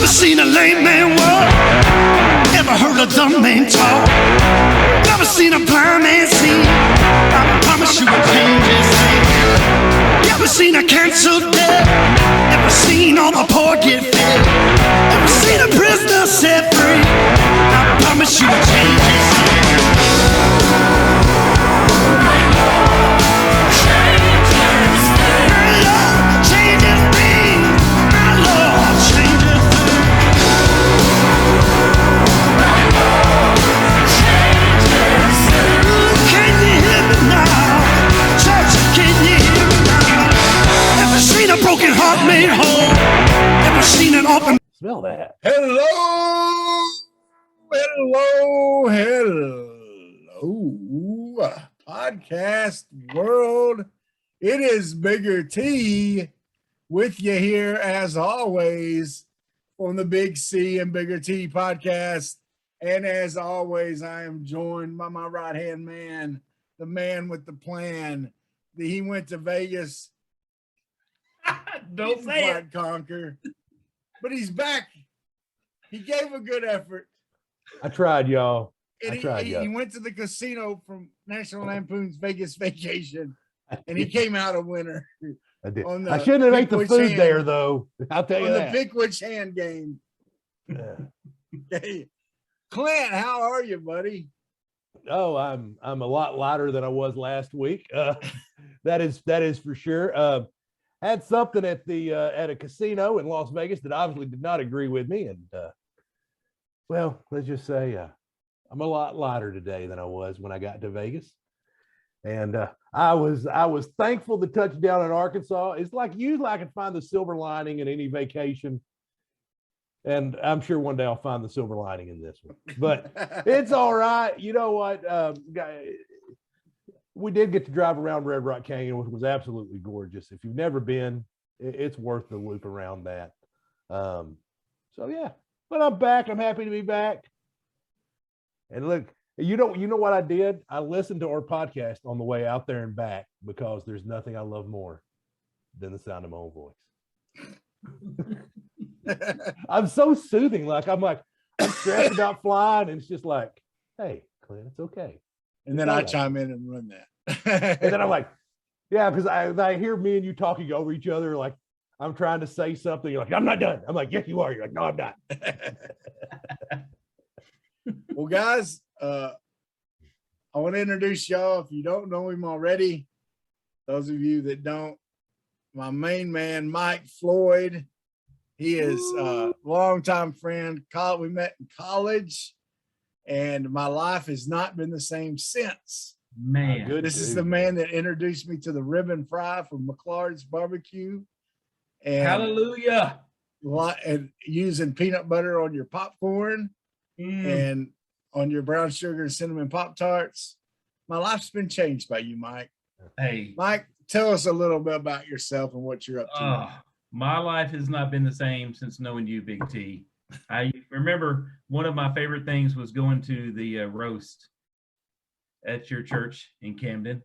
Never seen a lame man walk, never heard a dumb man talk, never seen a blind man see. I promise you will change his name. Never seen a canceled debt, never seen all the poor get fed, never seen a prisoner set free. I promise you will change his name. Broken heart made whole. Never seen it often. Smell that. Hello. Podcast world. It is Bigger T with you here as always on the Big C and Bigger T podcast. And as always, I am joined by my right-hand man, the man with the plan. He went to Vegas. Don't say it. Conquer, but he's back. He gave a good effort. I tried, y'all. And he went to the casino from National Lampoon's Vegas Vacation, and he came out a winner. I did. I shouldn't have ate the food there, though. I'll tell you that. On the Pickwich hand game. Yeah. Hey, Clint, how are you, buddy? Oh, I'm a lot lighter than I was last week. That is for sure. Had something at a casino in Las Vegas that obviously did not agree with me, and well, let's just say I'm a lot lighter today than I was when I got to Vegas, and I was thankful to touch down in Arkansas. It's like usually I can find the silver lining in any vacation, and I'm sure one day I'll find the silver lining in this one. But it's all right. You know what? We did get to drive around Red Rock Canyon, which was absolutely gorgeous. If you've never been, it's worth the loop around that. So yeah, but I'm back. I'm happy to be back. And look, you know what I did? I listened to our podcast on the way out there and back because there's nothing I love more than the sound of my own voice. I'm so soothing. I'm stressed about flying, and it's just like, hey, Clint, it's okay. And then I chime in and run that. And then I'm like, yeah, because I hear me and you talking over each other, like I'm trying to say something. You're like, I'm not done. I'm like, yes, you are. You're like, no, I'm not. Well, guys, I want to introduce y'all. If you don't know him already, those of you that don't, my main man, Mike Floyd. He is a longtime friend. We met in college. And my life has not been the same since. Man, this is the man that introduced me to the ribbon fry from McLaurin's Barbecue. And hallelujah. And using peanut butter on your popcorn and on your brown sugar and cinnamon Pop-Tarts. My life's been changed by you, Mike. Hey, Mike, tell us a little bit about yourself and what you're up to. My life has not been the same since knowing you, Big T. I remember one of my favorite things was going to the roast at your church in Camden.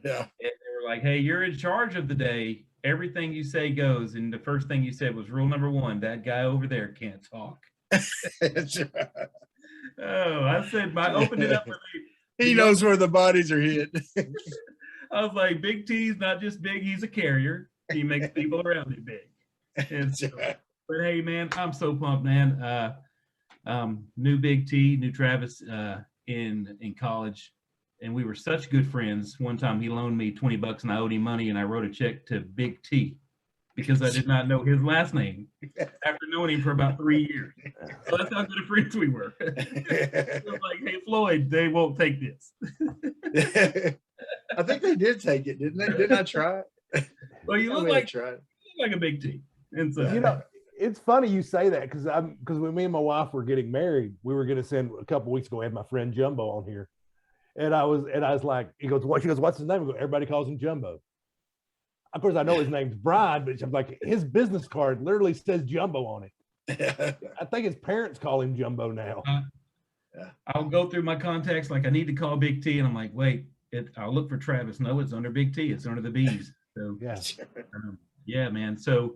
Yeah. And they were like, hey, you're in charge of the day. Everything you say goes. And the first thing you said was rule number 1, that guy over there can't talk. That's right. Oh, I said, I opened it up for me. He knows where the bodies are hid. I was like, Big T's not just big, he's a carrier. He makes people around him big. And so, but hey, man, I'm so pumped, man. Knew Big T, knew Travis in college, and we were such good friends. One time he loaned me $20 and I owed him money, and I wrote a check to Big T because I did not know his last name after knowing him for about 3 years. So that's how good of friends we were. I was like, hey, Floyd, they won't take this. I think they did take it, didn't they? Didn't I try it? Well, you look like a Big T. And so, you know, it's funny you say that because when me and my wife were getting married, we were going to send a couple weeks ago. I had my friend Jumbo on here, and I was like, he goes, what? She goes, what's his name? I go, everybody calls him Jumbo. Of course, I know his name's Brian, but I'm like, his business card literally says Jumbo on it. I think his parents call him Jumbo now. I'll go through my contacts like I need to call Big T, and I'm like, wait, I'll look for Travis. No, it's under Big T. It's under the B's. So yeah, yeah, man. So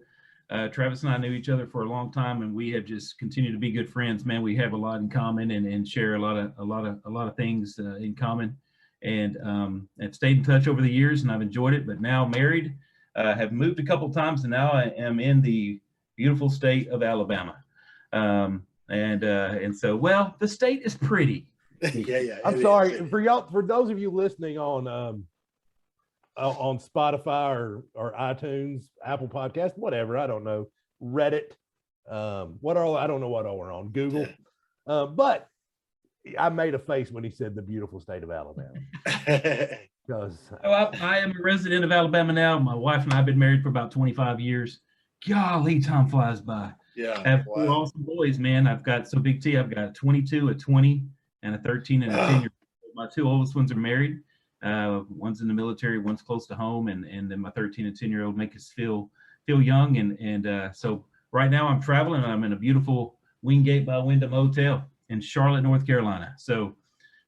Travis and I knew each other for a long time, and we have just continued to be good friends. Man, we have a lot in common and share a lot of things in common, and have stayed in touch over the years, and I've enjoyed it. But now married, have moved a couple times, and now I am in the beautiful state of Alabama. And so, well, the state is pretty. Yeah. I'm sorry for y'all. For those of you listening on Spotify or iTunes, Apple Podcast, whatever, I don't know, Reddit, I don't know what all we're on, Google. But I made a face when he said the beautiful state of Alabama. Because I am a resident of Alabama now. My wife and I have been married for about 25 years. Golly, time flies by. Yeah. I have two awesome boys, man. I've got Big T. I've got a 22, a 20, and a 13 and a 10-year-old. My two oldest ones are married. One's in the military, one's close to home, and then my 13 and 10-year-old make us feel young. And so right now I'm traveling. I'm in a beautiful Wingate by Wyndham Hotel in Charlotte, North Carolina. So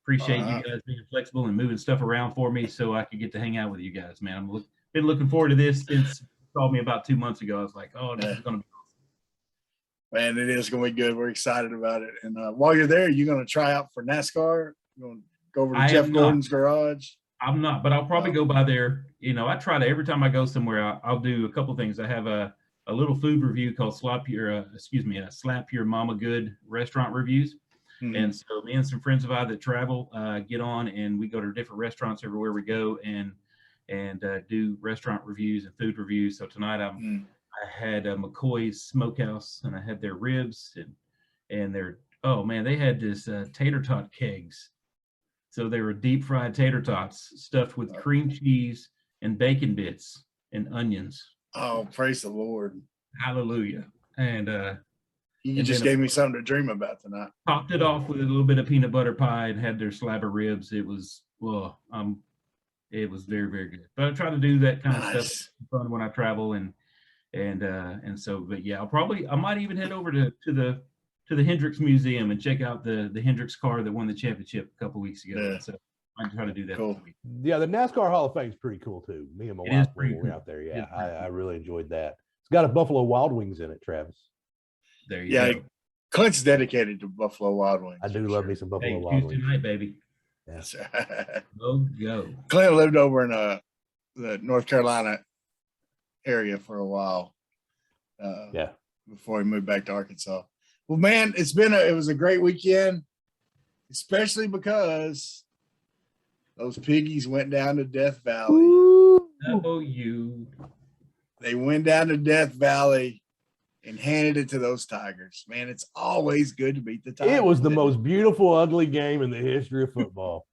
appreciate you guys being flexible and moving stuff around for me so I could get to hang out with you guys, man. I'm been looking forward to this since you called me about 2 months ago. I was like, oh, this is going to be Man, it is going to be good. We're excited about it. And while you're there, you're going to try out for NASCAR? You're going to go over to Jeff Gordon's garage? I'm not, but I'll probably go by there. You know, I try to, every time I go somewhere, I'll do a couple things. I have a little food review called Slap Your Mama Good restaurant reviews. Mm-hmm. And so me and some friends of mine that travel get on, and we go to different restaurants everywhere we go and do restaurant reviews and food reviews. So tonight I had McCoy's Smokehouse, and I had their ribs and their, oh man, they had this tater tot kegs. So they were deep fried tater tots stuffed with cream cheese and bacon bits and onions. Oh, praise the Lord. Hallelujah. And you just gave me something to dream about tonight. Topped it off with a little bit of peanut butter pie and had their slab of ribs. It was, it was very, very good. But I try to do that kind of stuff fun when I travel and so, but yeah, I might even head over to the Hendricks Museum and check out the Hendricks car that won the championship a couple weeks ago. Yeah. So I can try to do that. Cool. Yeah, the NASCAR Hall of Fame is pretty cool too. Me and my wife were out there. Yeah, I really enjoyed that. It's got a Buffalo Wild Wings in it, Travis. There you go. Clint's dedicated to Buffalo Wild Wings. I do love me some Buffalo Wild Wings. Tonight, baby. Yes. Go. Clint lived over in the North Carolina area for a while. Before he moved back to Arkansas. Well, man, it was a great weekend, especially because those piggies went down to Death Valley. They went down to Death Valley and handed it to those Tigers. Man, it's always good to beat the Tigers. It was the most beautiful, ugly game in the history of football.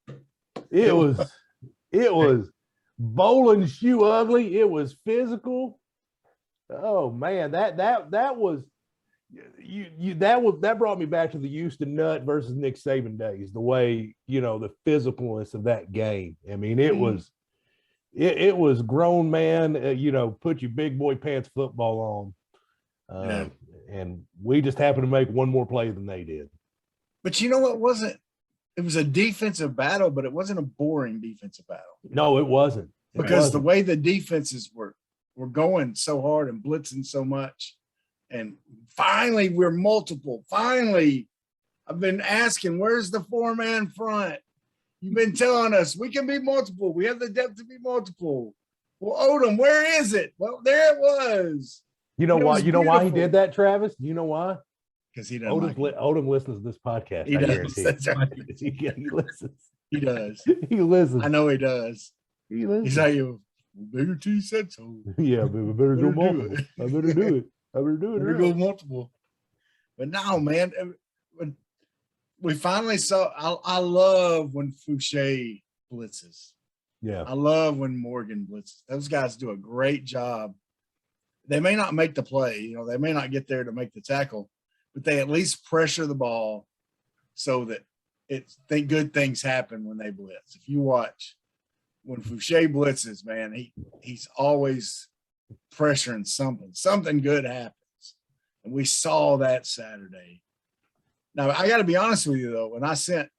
It was bowling shoe ugly. It was physical. Oh man, that was that brought me back to the Houston Nutt versus Nick Saban days. The way, the physicalness of that game. I mean, it was grown man. Put your big boy pants football on, and we just happened to make one more play than they did. But you know what? It was a defensive battle, but it wasn't a boring defensive battle. No, it wasn't. The way the defenses were going so hard and blitzing so much. And finally, we're multiple. Finally, I've been asking, where's the 4-man front? You've been telling us we can be multiple. We have the depth to be multiple. Well, Odom, where is it? Well, there it was. You know why? You know why he did that, Travis? Do you know why? Because he doesn't. Odom listens to this podcast. He does. That's right. He listens. He does. He listens. I know he does. He listens. He's like, Bigger T said so. Yeah, but we better go multiple. I better do it. Better go multiple. But no, man, when we finally saw. I love when Fouché blitzes. Yeah, I love when Morgan blitzes. Those guys do a great job. They may not make the play, they may not get there to make the tackle, but they at least pressure the ball so that good things happen when they blitz. If you watch when Fouché blitzes, man, he's always pressuring something. Something good happens. And we saw that Saturday. Now, I got to be honest with you, though. When I sent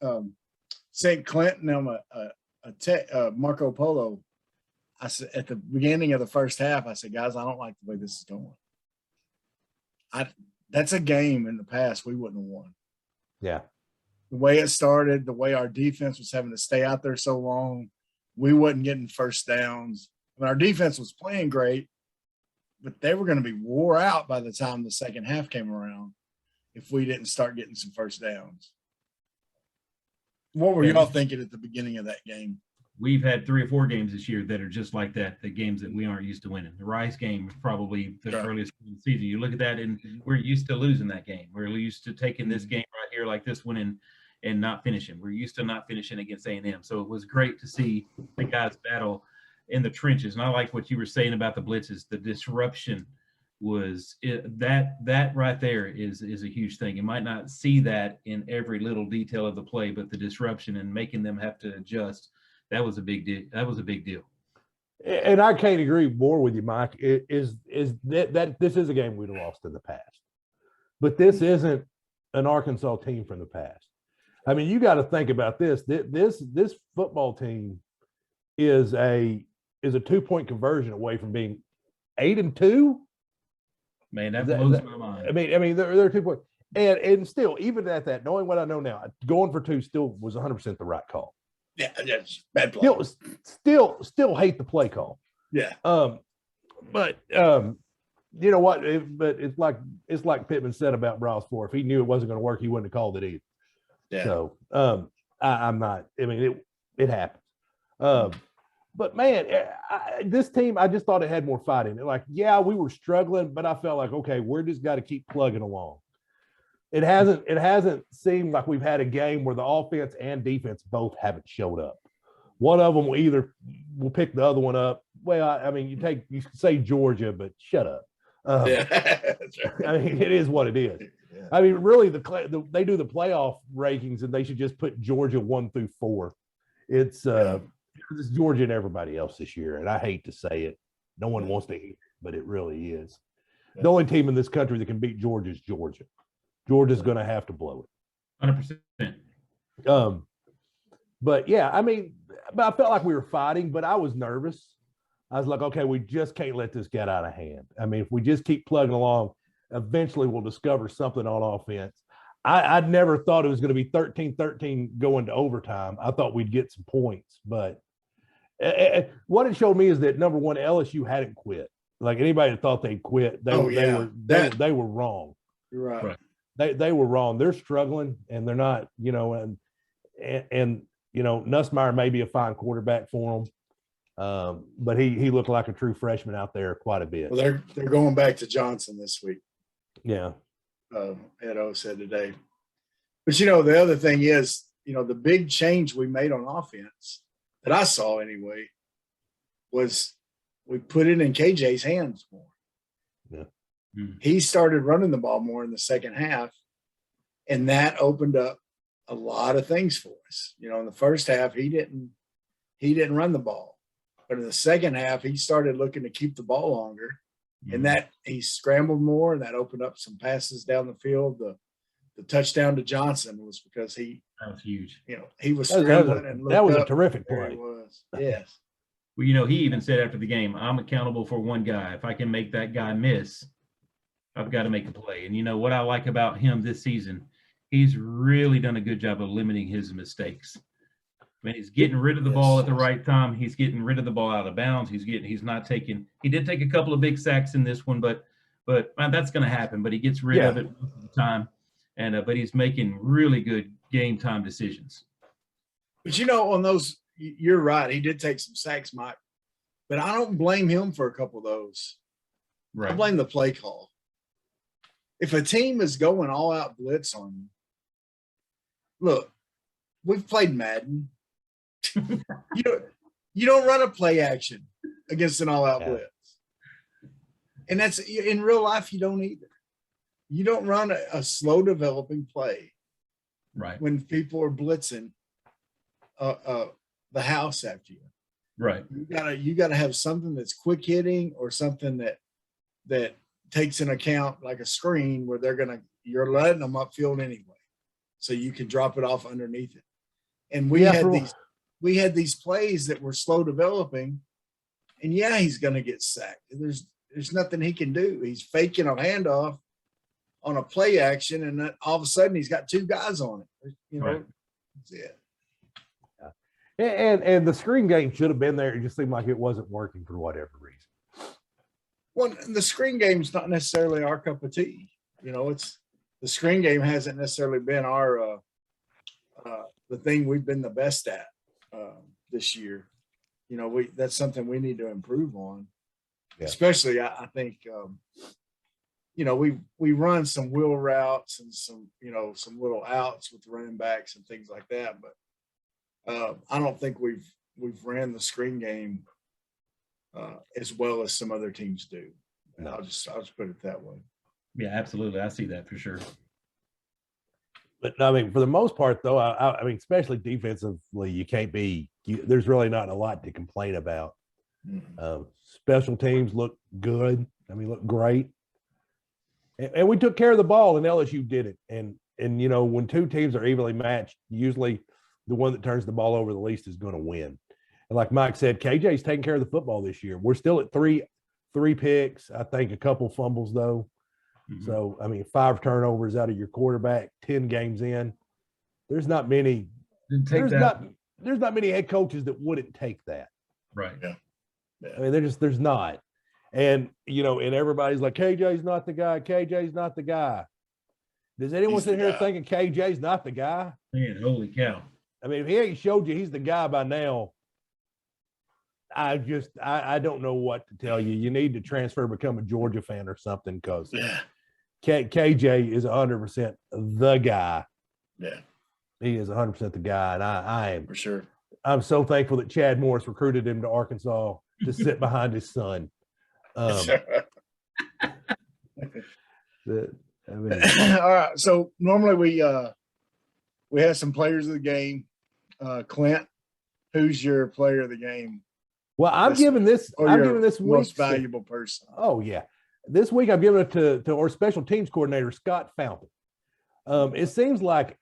Clinton Marco Polo, I said at the beginning of the first half, I said, guys, I don't like the way this is going. That's a game in the past we wouldn't have won. Yeah. The way it started, the way our defense was having to stay out there so long, we wasn't getting first downs. I mean, our defense was playing great, but they were going to be wore out by the time the second half came around if we didn't start getting some first downs. What were y'all thinking at the beginning of that game? We've had 3 or 4 games this year that are just like that, the games that we aren't used to winning. The Rice game was probably the earliest in the season. You look at that, and we're used to losing that game. We're used to taking this game right here like this one and not finishing. We're used to not finishing against A&M. So it was great to see the guys battle in the trenches. And I like what you were saying about the blitzes. The disruption was that right there is a huge thing. You might not see that in every little detail of the play, but the disruption and making them have to adjust, that was a big deal. That was a big deal. And I can't agree more with you, Mike. Is that this is a game we'd have lost in the past, but this isn't an Arkansas team from the past. I mean, you got to think about this. This football team is a 2-point conversion away from being 8-2. Man, that blows my mind. I mean, they're 2 points, and still, even at that, knowing what I know now, going for 2 still was 100% the right call. Yeah, that's bad play. Still hate the play call. Yeah. But you know what? But it's like Pittman said about Browse Floor. If he knew it wasn't going to work, he wouldn't have called it either. Yeah. So I'm not. I mean, it happens. But man, this team, I just thought it had more fight in it. Like, yeah, we were struggling, but I felt like, okay, we're just got to keep plugging along. It hasn't seemed like we've had a game where the offense and defense both haven't showed up. One of them will pick the other one up. Well, I mean, you say Georgia, but shut up. Yeah, that's right. I mean, it is what it is. Yeah. I mean, really, they do the playoff rankings, and they should just put Georgia 1 through 4. It's Georgia and everybody else this year, and I hate to say it. No one wants to hear it, but it really is. The only team in this country that can beat Georgia is Georgia. Georgia's going to have to blow it. 100%. But yeah, I mean, I felt like we were fighting, but I was nervous. I was like, okay, we just can't let this get out of hand. I mean, if we just keep plugging along, eventually we'll discover something on offense. I'd never thought it was going to be 13-13 going to overtime. I thought we'd get some points, but what it showed me is that, number one, LSU hadn't quit. Like, anybody that thought they'd quit, they were wrong. You're right. They were wrong. They're struggling, and they're not, and Nussmeier may be a fine quarterback for them, but he looked like a true freshman out there quite a bit. Well, they're going back to Johnson this week. Yeah. Ed O said today. But the other thing is, the big change we made on offense that I saw anyway was we put it in KJ's hands more. Yeah. He started running the ball more in the second half, and that opened up a lot of things for us. In the first half, he didn't run the ball, but in the second half, he started looking to keep the ball longer, and that he scrambled more, and that opened up some passes down the field. The touchdown to Johnson was because that was huge. He was scrambling and that was a terrific play. It was. Yes. Well, he even said after the game, I'm accountable for one guy. If I can make that guy miss, I've got to make a play. And what I like about him this season, he's really done a good job of limiting his mistakes. I mean, he's getting rid of the ball at the right time. He's getting rid of the ball out of bounds. He did take a couple of big sacks in this one, but that's going to happen. But he gets rid of it most of the time. And but he's making really good game time decisions. But on those, you're right. He did take some sacks, Mike. But I don't blame him for a couple of those. Right. I blame the play call. If a team is going all out blitz on you, look, we've played Madden. You don't run a play action against an all out blitz. And that's in real life, you don't either. You don't run a slow developing play. Right. When people are blitzing the house after you. Right. You gotta have something that's quick hitting, or something that takes into account, like a screen, where you're letting them upfield anyway, so you can drop it off underneath it. And we had these plays that were slow developing, and he's going to get sacked. There's nothing he can do. He's faking a handoff, on a play action, and then all of a sudden he's got two guys on it. You know, Right. that's it. And the screen game should have been there. It just seemed like it wasn't working for whatever reason. Well, the screen game's not necessarily our cup of tea. You know, it's the screen game hasn't necessarily been our the thing we've been the best at this year. You know, that's something we need to improve on. Yeah. Especially, I think, you know, we run some wheel routes and some little outs with running backs and things like that, but I don't think we've ran the screen game as well as some other teams do. No. I'll just put it that way. Yeah, absolutely. I see that for sure. But I mean, for the most part, though, I mean, especially defensively, you can't be. There's really not a lot to complain about. Mm-hmm. Special teams look good. I mean, look great, and we took care of the ball, and LSU did it. And you know, when two teams are evenly matched, usually the one that turns the ball over the least is going to win. And like Mike said, KJ's taking care of the football this year. We're still at three picks. I think a couple fumbles though. Mhm. So, I mean, 5 turnovers out of your quarterback, 10 games in. There's not many. Didn't take There's that. not many head coaches that wouldn't take that. Right. Yeah. I mean, there's not. And, you know, and everybody's like, KJ's not the guy. KJ's not the guy. Does anyone He's sit the here guy. thinking KJ's not the guy? Man, holy cow. I mean, if he ain't showed you he's the guy by now, I don't know what to tell you. You need to transfer, become a Georgia fan or something, because Yeah. KJ is 100% the guy. Yeah, He is 100% the guy, and I am. for sure. I'm so thankful that Chad Morris recruited him to Arkansas to sit behind his son. I mean, All right. So normally we have some players of the game. Clint, who's your player of the game? well, I'm That's- giving this. Or I'm your giving this week. most valuable person? Oh yeah, this week I'm giving it to our special teams coordinator Scott Fountain. It seems like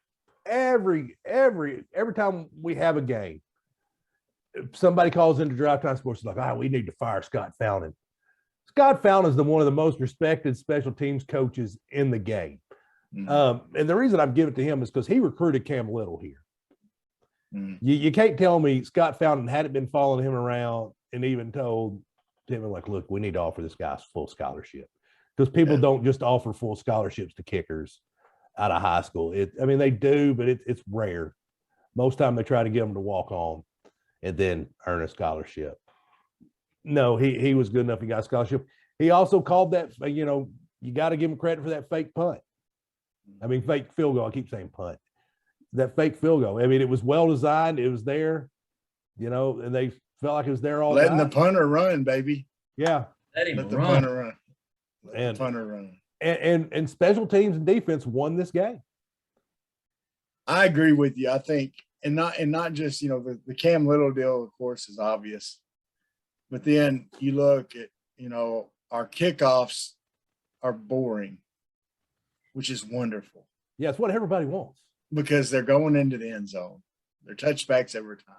every time we have a game, somebody calls into Drive Time Sports like, we need to fire Scott Fountain. Scott Fountain is one of the most respected special teams coaches in the game. Mhm. And the reason I'm giving it to him is because he recruited Cam Little here. Mhm. You can't tell me Scott Fountain hadn't been following him around and even told him, like, look, we need to offer this guy full scholarship, because people Yeah. don't just offer full scholarships to kickers out of high school. I mean, they do, but it's rare. Most time they try to get them to walk on and then earn a scholarship. No, he was good enough. He got a scholarship. He also called that, you know, you got to give him credit for that fake punt. I mean, fake field goal. I keep saying punt. That fake field goal. I mean, it was well designed. It was there, you know, and they felt like it was there all Letting night. the punter run, baby. Yeah. Let him Let the run. punter run. Let And- the punter run. And special teams and defense won this game. I agree with you. I think, and not just, you know, the Cam Little deal, of course, is obvious. But then you look at, you know, our kickoffs are boring, which is wonderful Yeah, it's what everybody wants. because they're going into the end zone. They're touchbacks every time.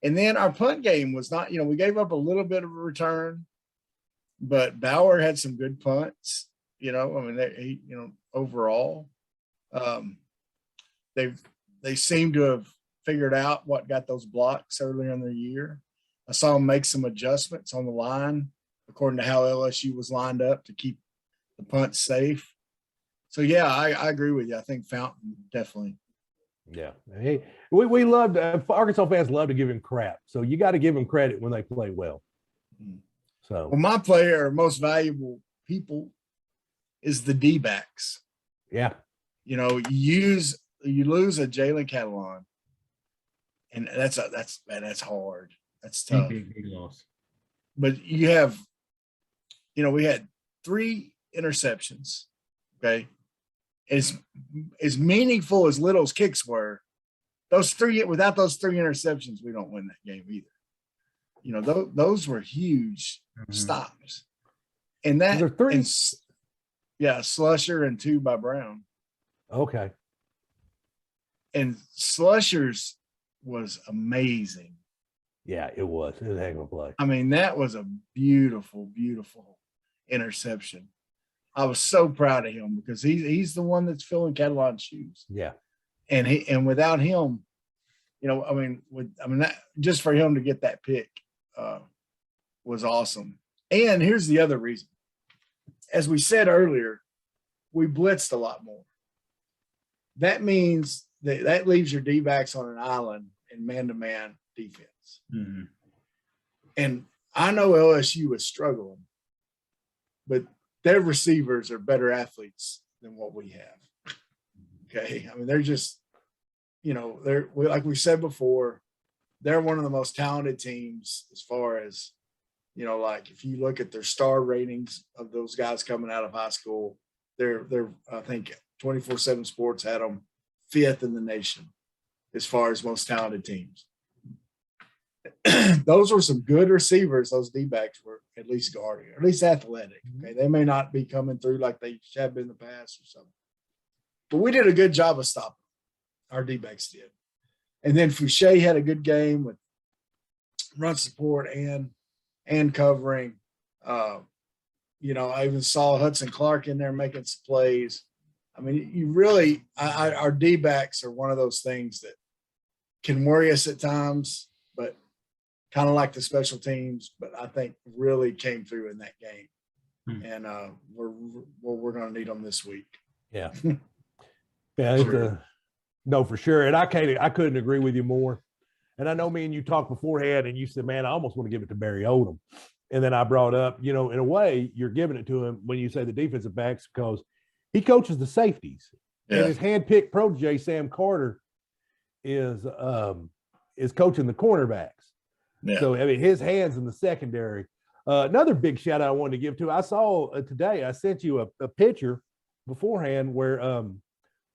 And then our punt game was not, you know, we gave up a little bit of a return, but Bauer had some good punts, you know, I mean, he, you know, overall, they seem to have figured out what got those blocks earlier in the year. I saw them make some adjustments on the line according to how LSU was lined up to keep the punt safe. So yeah, I agree with you. I think Fountain definitely. Yeah. We love Arkansas fans love to give him crap. So you got to give him credit when they play well. So Well, my player, most valuable people, is the D-backs. yeah. You know, you lose a Jalen Catalon, and that's hard. That's tough. Big loss. But you have, you know, we had 3 interceptions. Okay. As meaningful as Little's kicks were, without those 3 interceptions, we don't win that game either. You know, those were huge stops. And that, There are 3. yeah, Slusher and 2 by Brown. Okay. And Slusher's was amazing. Yeah, it was. It was a heck of a play. I mean, that was a beautiful, beautiful interception. I was so proud of him because he's the one that's filling Catalan's shoes. Yeah. And without him, that, just for him to get that pick was awesome. And here's the other reason. As we said earlier, we blitzed a lot more. That means that leaves your D-backs on an island in man-to-man defense. Mm-hmm. And I know LSU is struggling, but their receivers are better athletes than what we have. Okay. I mean, they're just, like we said before, they're one of the most talented teams as far as, like if you look at their star ratings of those guys coming out of high school, they're I think 24/7 Sports had them 5th in the nation as far as most talented teams. Those were some good receivers. Those D-backs were at least guarding, or at least athletic. Okay, they may not be coming through like they have been in the past or something, but we did a good job of stopping. Our D-backs did, and then Fouché had a good game with run support and covering. I even saw Hudson Clark in there making some plays. I mean, you really, our D-backs are one of those things that can worry us at times, but kind of like the special teams, but I think really came through in that game. And we're going to need them this week. Yeah. Yeah. Sure. No, for sure. And I couldn't agree with you more. And I know me and you talked beforehand and you said, man, I almost want to give it to Barry Odom. And then I brought up, in a way, you're giving it to him when you say the defensive backs because he coaches the safeties. Yeah. And his handpicked protege, Sam Carter, is coaching the cornerbacks. Yeah. So, I mean, his hands in the secondary. Another big shout out I wanted to give to, I saw today, I sent you a picture beforehand where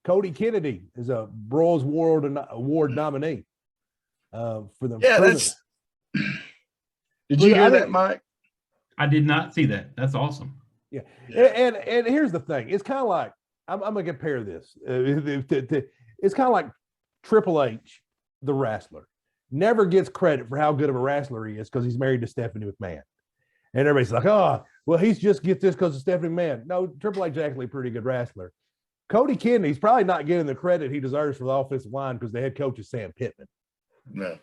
Cody Kennedy is a Broyles Award nominee for the. Yeah, that's. Did you hear that, Mike? I did not see that. That's awesome. Yeah. And here's the thing. It's kind of like, I'm going to compare this. It's kind of like Triple H, the wrestler, never gets credit for how good of a wrestler he is because he's married to Stephanie McMahon. And everybody's like, oh, well, he's just gets this because of Stephanie McMahon. No, Triple H is actually a pretty good wrestler. Cody Kennedy's probably not getting the credit he deserves for the offensive line because the head coach is Sam Pittman. No.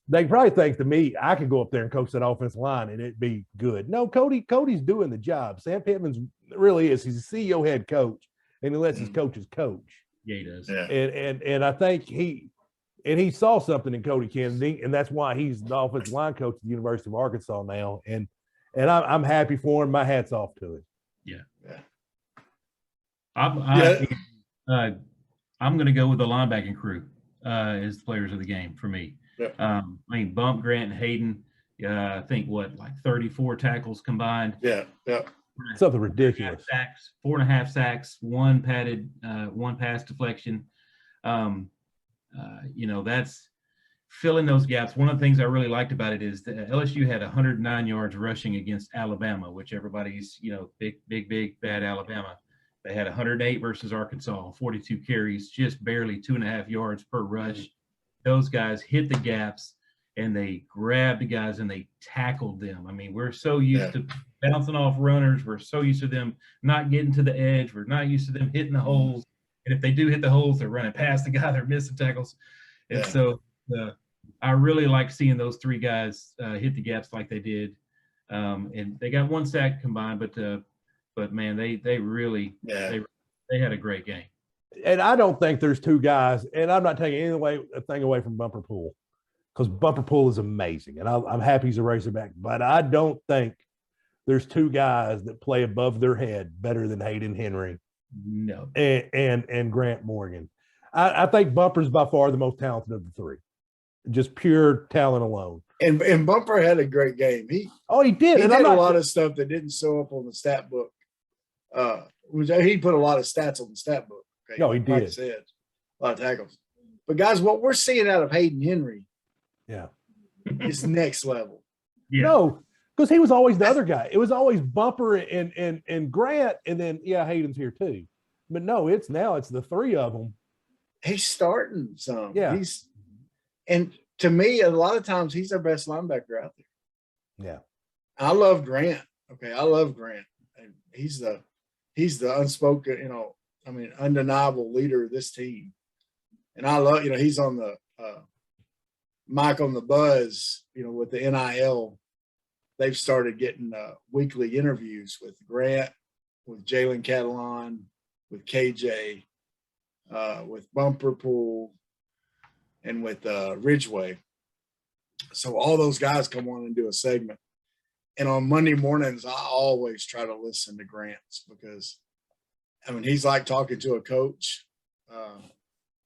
They probably think to me, I could go up there and coach that offensive line and it'd be good. No, Cody's doing the job. Sam Pittman's really is. He's a CEO head coach, and he lets his coaches coach. Yeah, he does. Yeah. And I think he saw something in Cody Kennedy, and that's why he's the offensive line coach at the University of Arkansas now. And I'm happy for him. My hat's off to him. Yeah. I'm going to go with the linebacking crew as the players of the game for me. Yeah. Bump, Grant, and Hayden. I think 34 tackles combined. Yeah. Something ridiculous. 4.5 sacks, 1 padded, 1 pass deflection. That's filling those gaps. One of the things I really liked about it is that LSU had 109 yards rushing against Alabama, which everybody's, big, bad Alabama. They had 108 versus Arkansas, 42 carries, just barely 2.5 yards per rush. Those guys hit the gaps and they grabbed the guys and they tackled them. I mean, we're so used to bouncing off runners. We're so used to them not getting to the edge. We're not used to them hitting the holes. And if they do hit the holes, they're running past the guy. They're missing tackles. And so I really like seeing those 3 guys hit the gaps like they did. And they got 1 sack combined, but man, they really they had a great game. And I don't think there's 2 guys, and I'm not taking a thing away from Bumper Pool because Bumper Pool is amazing, and I'm happy he's a Razorback. But I don't think there's 2 guys that play above their head better than Hayden Henry, no, and Grant Morgan. I think Bumper's by far the most talented of the 3, just pure talent alone. And Bumper had a great game. He did. He did a lot of stuff that didn't show up on the stat book. He put a lot of stats on the stat book. Okay? No, he did. Like I said, a lot of tackles. But guys, what we're seeing out of Hayden Henry, is next level. Yeah. No, because he was always the other guy. It was always Bumper and Grant, and then Hayden's here too. But no, it's the 3 of them. He's starting some. Yeah. And to me, a lot of times he's our best linebacker out there. Yeah. I love Grant. Okay, I love Grant. And he's he's the unspoken, undeniable leader of this team. And I love, he's on the Mike on the Buzz, with the NIL. They've started getting weekly interviews with Grant, with Jalen Catalon, with KJ, with Bumper Pool, and with Ridgeway. So all those guys come on and do a segment. And on Monday mornings, I always try to listen to Grant's because, he's like talking to a coach,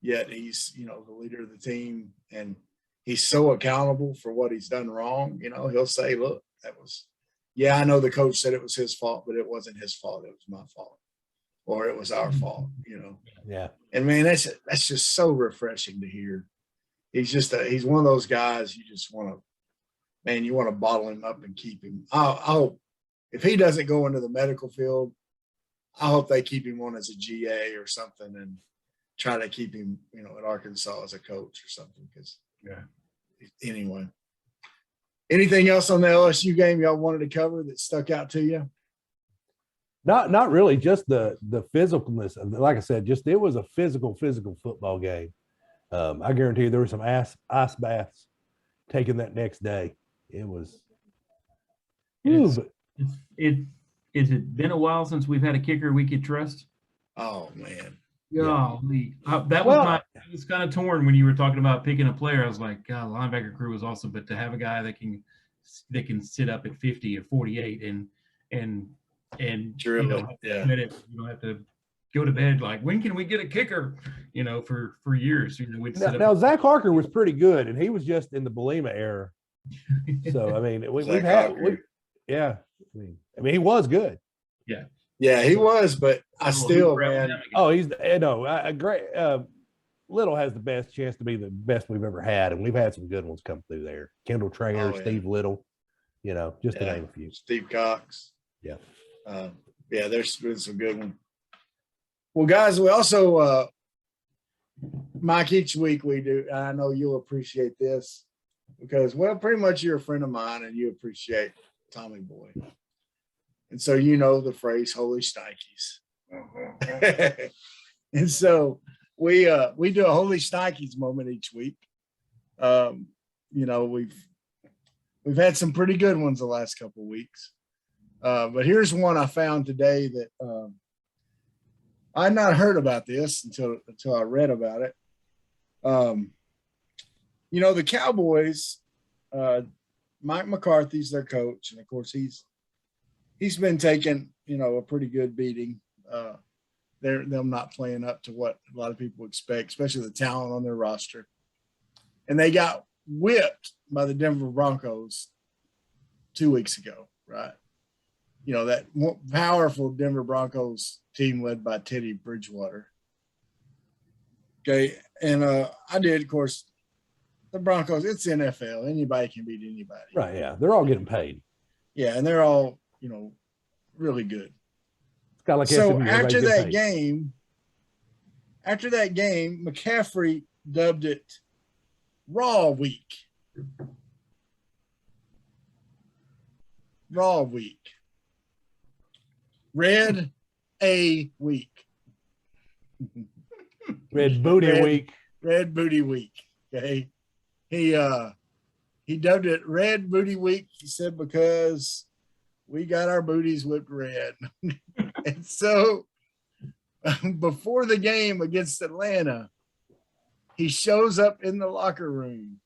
yet he's, the leader of the team. And he's so accountable for what he's done wrong. He'll say, look, I know the coach said it was his fault, but it wasn't his fault. It was my fault. Or it was our fault, Yeah. And man, that's just so refreshing to hear. He's one of those guys you just want to bottle him up and keep him. I hope if he doesn't go into the medical field, I hope they keep him on as a GA or something and try to keep him, at Arkansas as a coach or something. Because anyway, anything else on the LSU game y'all wanted to cover that stuck out to you? Not really, just the physicalness. Like I said, it was a physical football game. I guarantee you there were some ice baths taken that next day. It was. Has it been a while since we've had a kicker we could trust? Oh man. Golly. I was kind of torn when you were talking about picking a player. I was like, God, linebacker crew was awesome, but to have a guy that can sit up at 50 or 48 and Truly, you don't have to go to bed like, when can we get a kicker? For years. Now Zach Harker was pretty good, and he was just in the Belima era. So we've had, he was good. Yeah. Yeah, he was, but I still, man. Oh, great. Little has the best chance to be the best we've ever had, and we've had some good ones come through there. Kendall Trainer, Steve Little, just to name a few. Steve Cox. Yeah. There's been some good ones. Well, guys, we also, Mike, each week we do, I know you'll appreciate this because, pretty much you're a friend of mine and you appreciate Tommy Boy. And so the phrase "holy shnikes." And so we do a holy shnikes moment each week. We've had some pretty good ones the last couple of weeks. But here's one I found today that I had not heard about this until I read about it. The Cowboys, Mike McCarthy's their coach, and of course he's been taking a pretty good beating. Them not playing up to what a lot of people expect, especially the talent on their roster, and they got whipped by the Denver Broncos 2 weeks ago, right? That powerful Denver Broncos team led by Teddy Bridgewater. Okay. And I did, of course, the Broncos, it's NFL. Anybody can beat anybody. Right. Yeah. They're all getting paid. Yeah. And they're all, really good. It's kind of like so after that game, McCaffrey dubbed it Raw Week. Raw Week. Red A Week. Red Booty Week. Red Booty Week. Okay. He dubbed it Red Booty Week. He said, because we got our booties whipped red. And so before the game against Atlanta, he shows up in the locker room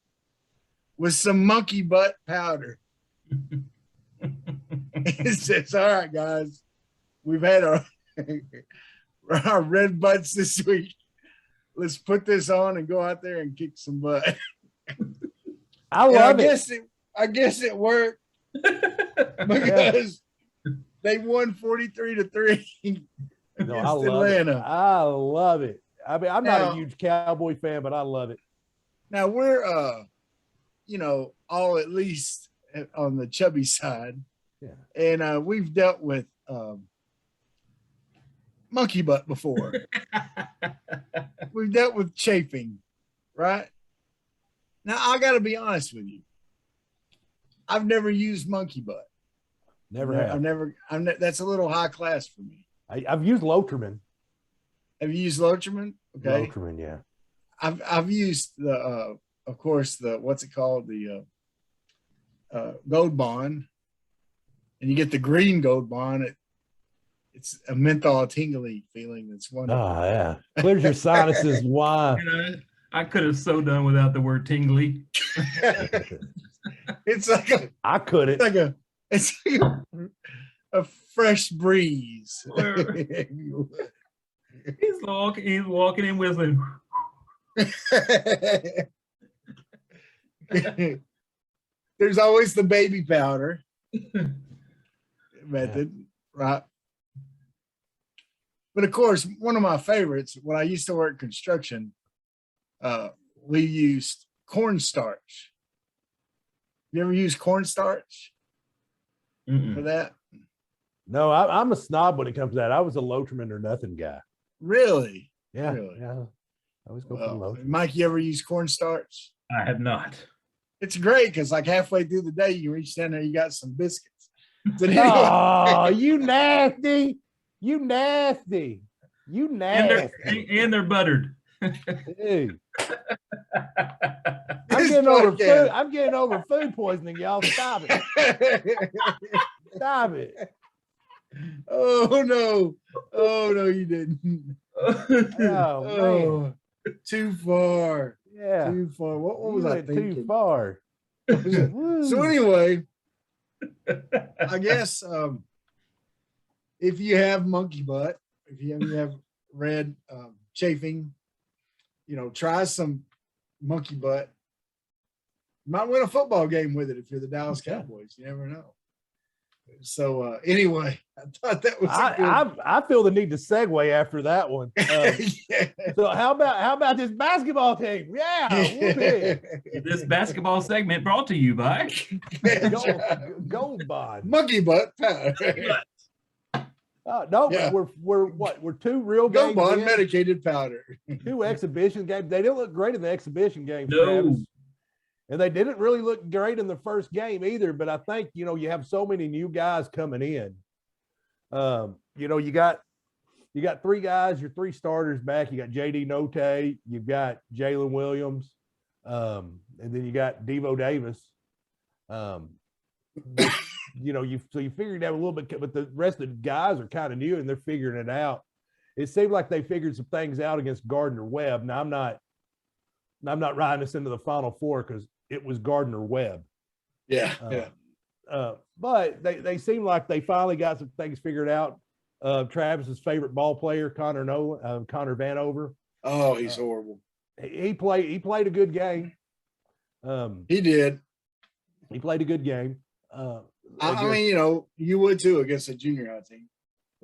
with some monkey butt powder. He says, all right, guys, we've had our red butts this week. Let's put this on and go out there and kick some butt. I love it. I guess it worked because they won 43-3 against Atlanta. I love it. I'm not a huge Cowboy fan, but I love it. Now we're all at least on the chubby side. Yeah. And we've dealt with monkey butt before. We've dealt with chafing, right? Now I got to be honest with you. I've never used monkey butt. Never have. I've never. That's a little high class for me. I've used Loterman. Have you used Loterman? Okay. Loterman, yeah. I've used the of course the what's it called, the Gold Bond, and you get the green Gold Bond. It's a menthol tingly feeling. That's wonderful. Oh yeah, clears your sinuses. Why? I could have so done without the word tingly. It's like I couldn't. It's like a fresh breeze. He's walking in whistling. There's always the baby powder method, right? But of course, one of my favorites, when I used to work construction, we used cornstarch. You ever use cornstarch for that? No, I'm a snob when it comes to that. I was a Loterman or nothing guy. Really? Yeah, Really? yeah. I always go for Loterman. Mike, you ever use cornstarch? I have not. It's great because like halfway through the day, you reach down there, you got some biscuits. But anyway, Oh, you nasty! You nasty! You nasty! And they're buttered. Dude. I'm getting over food poisoning, y'all. Stop it. Stop it. Oh no, you didn't. Oh, man. Too far. Yeah. Too far. What You was I went thinking? too far. So anyway, I guess if you have monkey butt, if you have red chafing, try some monkey butt. You might win a football game with it if you're the Dallas Cowboys. You never know. So anyway, I thought that was. I feel the need to segue after that one. Yeah. So how about this basketball team? Yeah, This basketball segment brought to you by Gold Bond. Monkey butt powder. No, Yeah. we're two real Gold games Bond in, medicated powder. two exhibition games. They didn't look great in the exhibition games, No. Travis. And they didn't really look great in the first game either. But I think, you have so many new guys coming in. You got three guys, your three starters back. You got JD Notae, you've got Jalen Williams, and then you got Devo Davis. You figured out a little bit, but the rest of the guys are kind of new and they're figuring it out. It seemed like they figured some things out against Gardner Webb. Now I'm not riding us into the Final Four because it was Gardner Webb. Yeah. But they seem like they finally got some things figured out. Travis's favorite ball player, Connor Vanover. Oh, he's horrible. He played a good game. He did. He played a good game. I mean, you would too against a junior high team.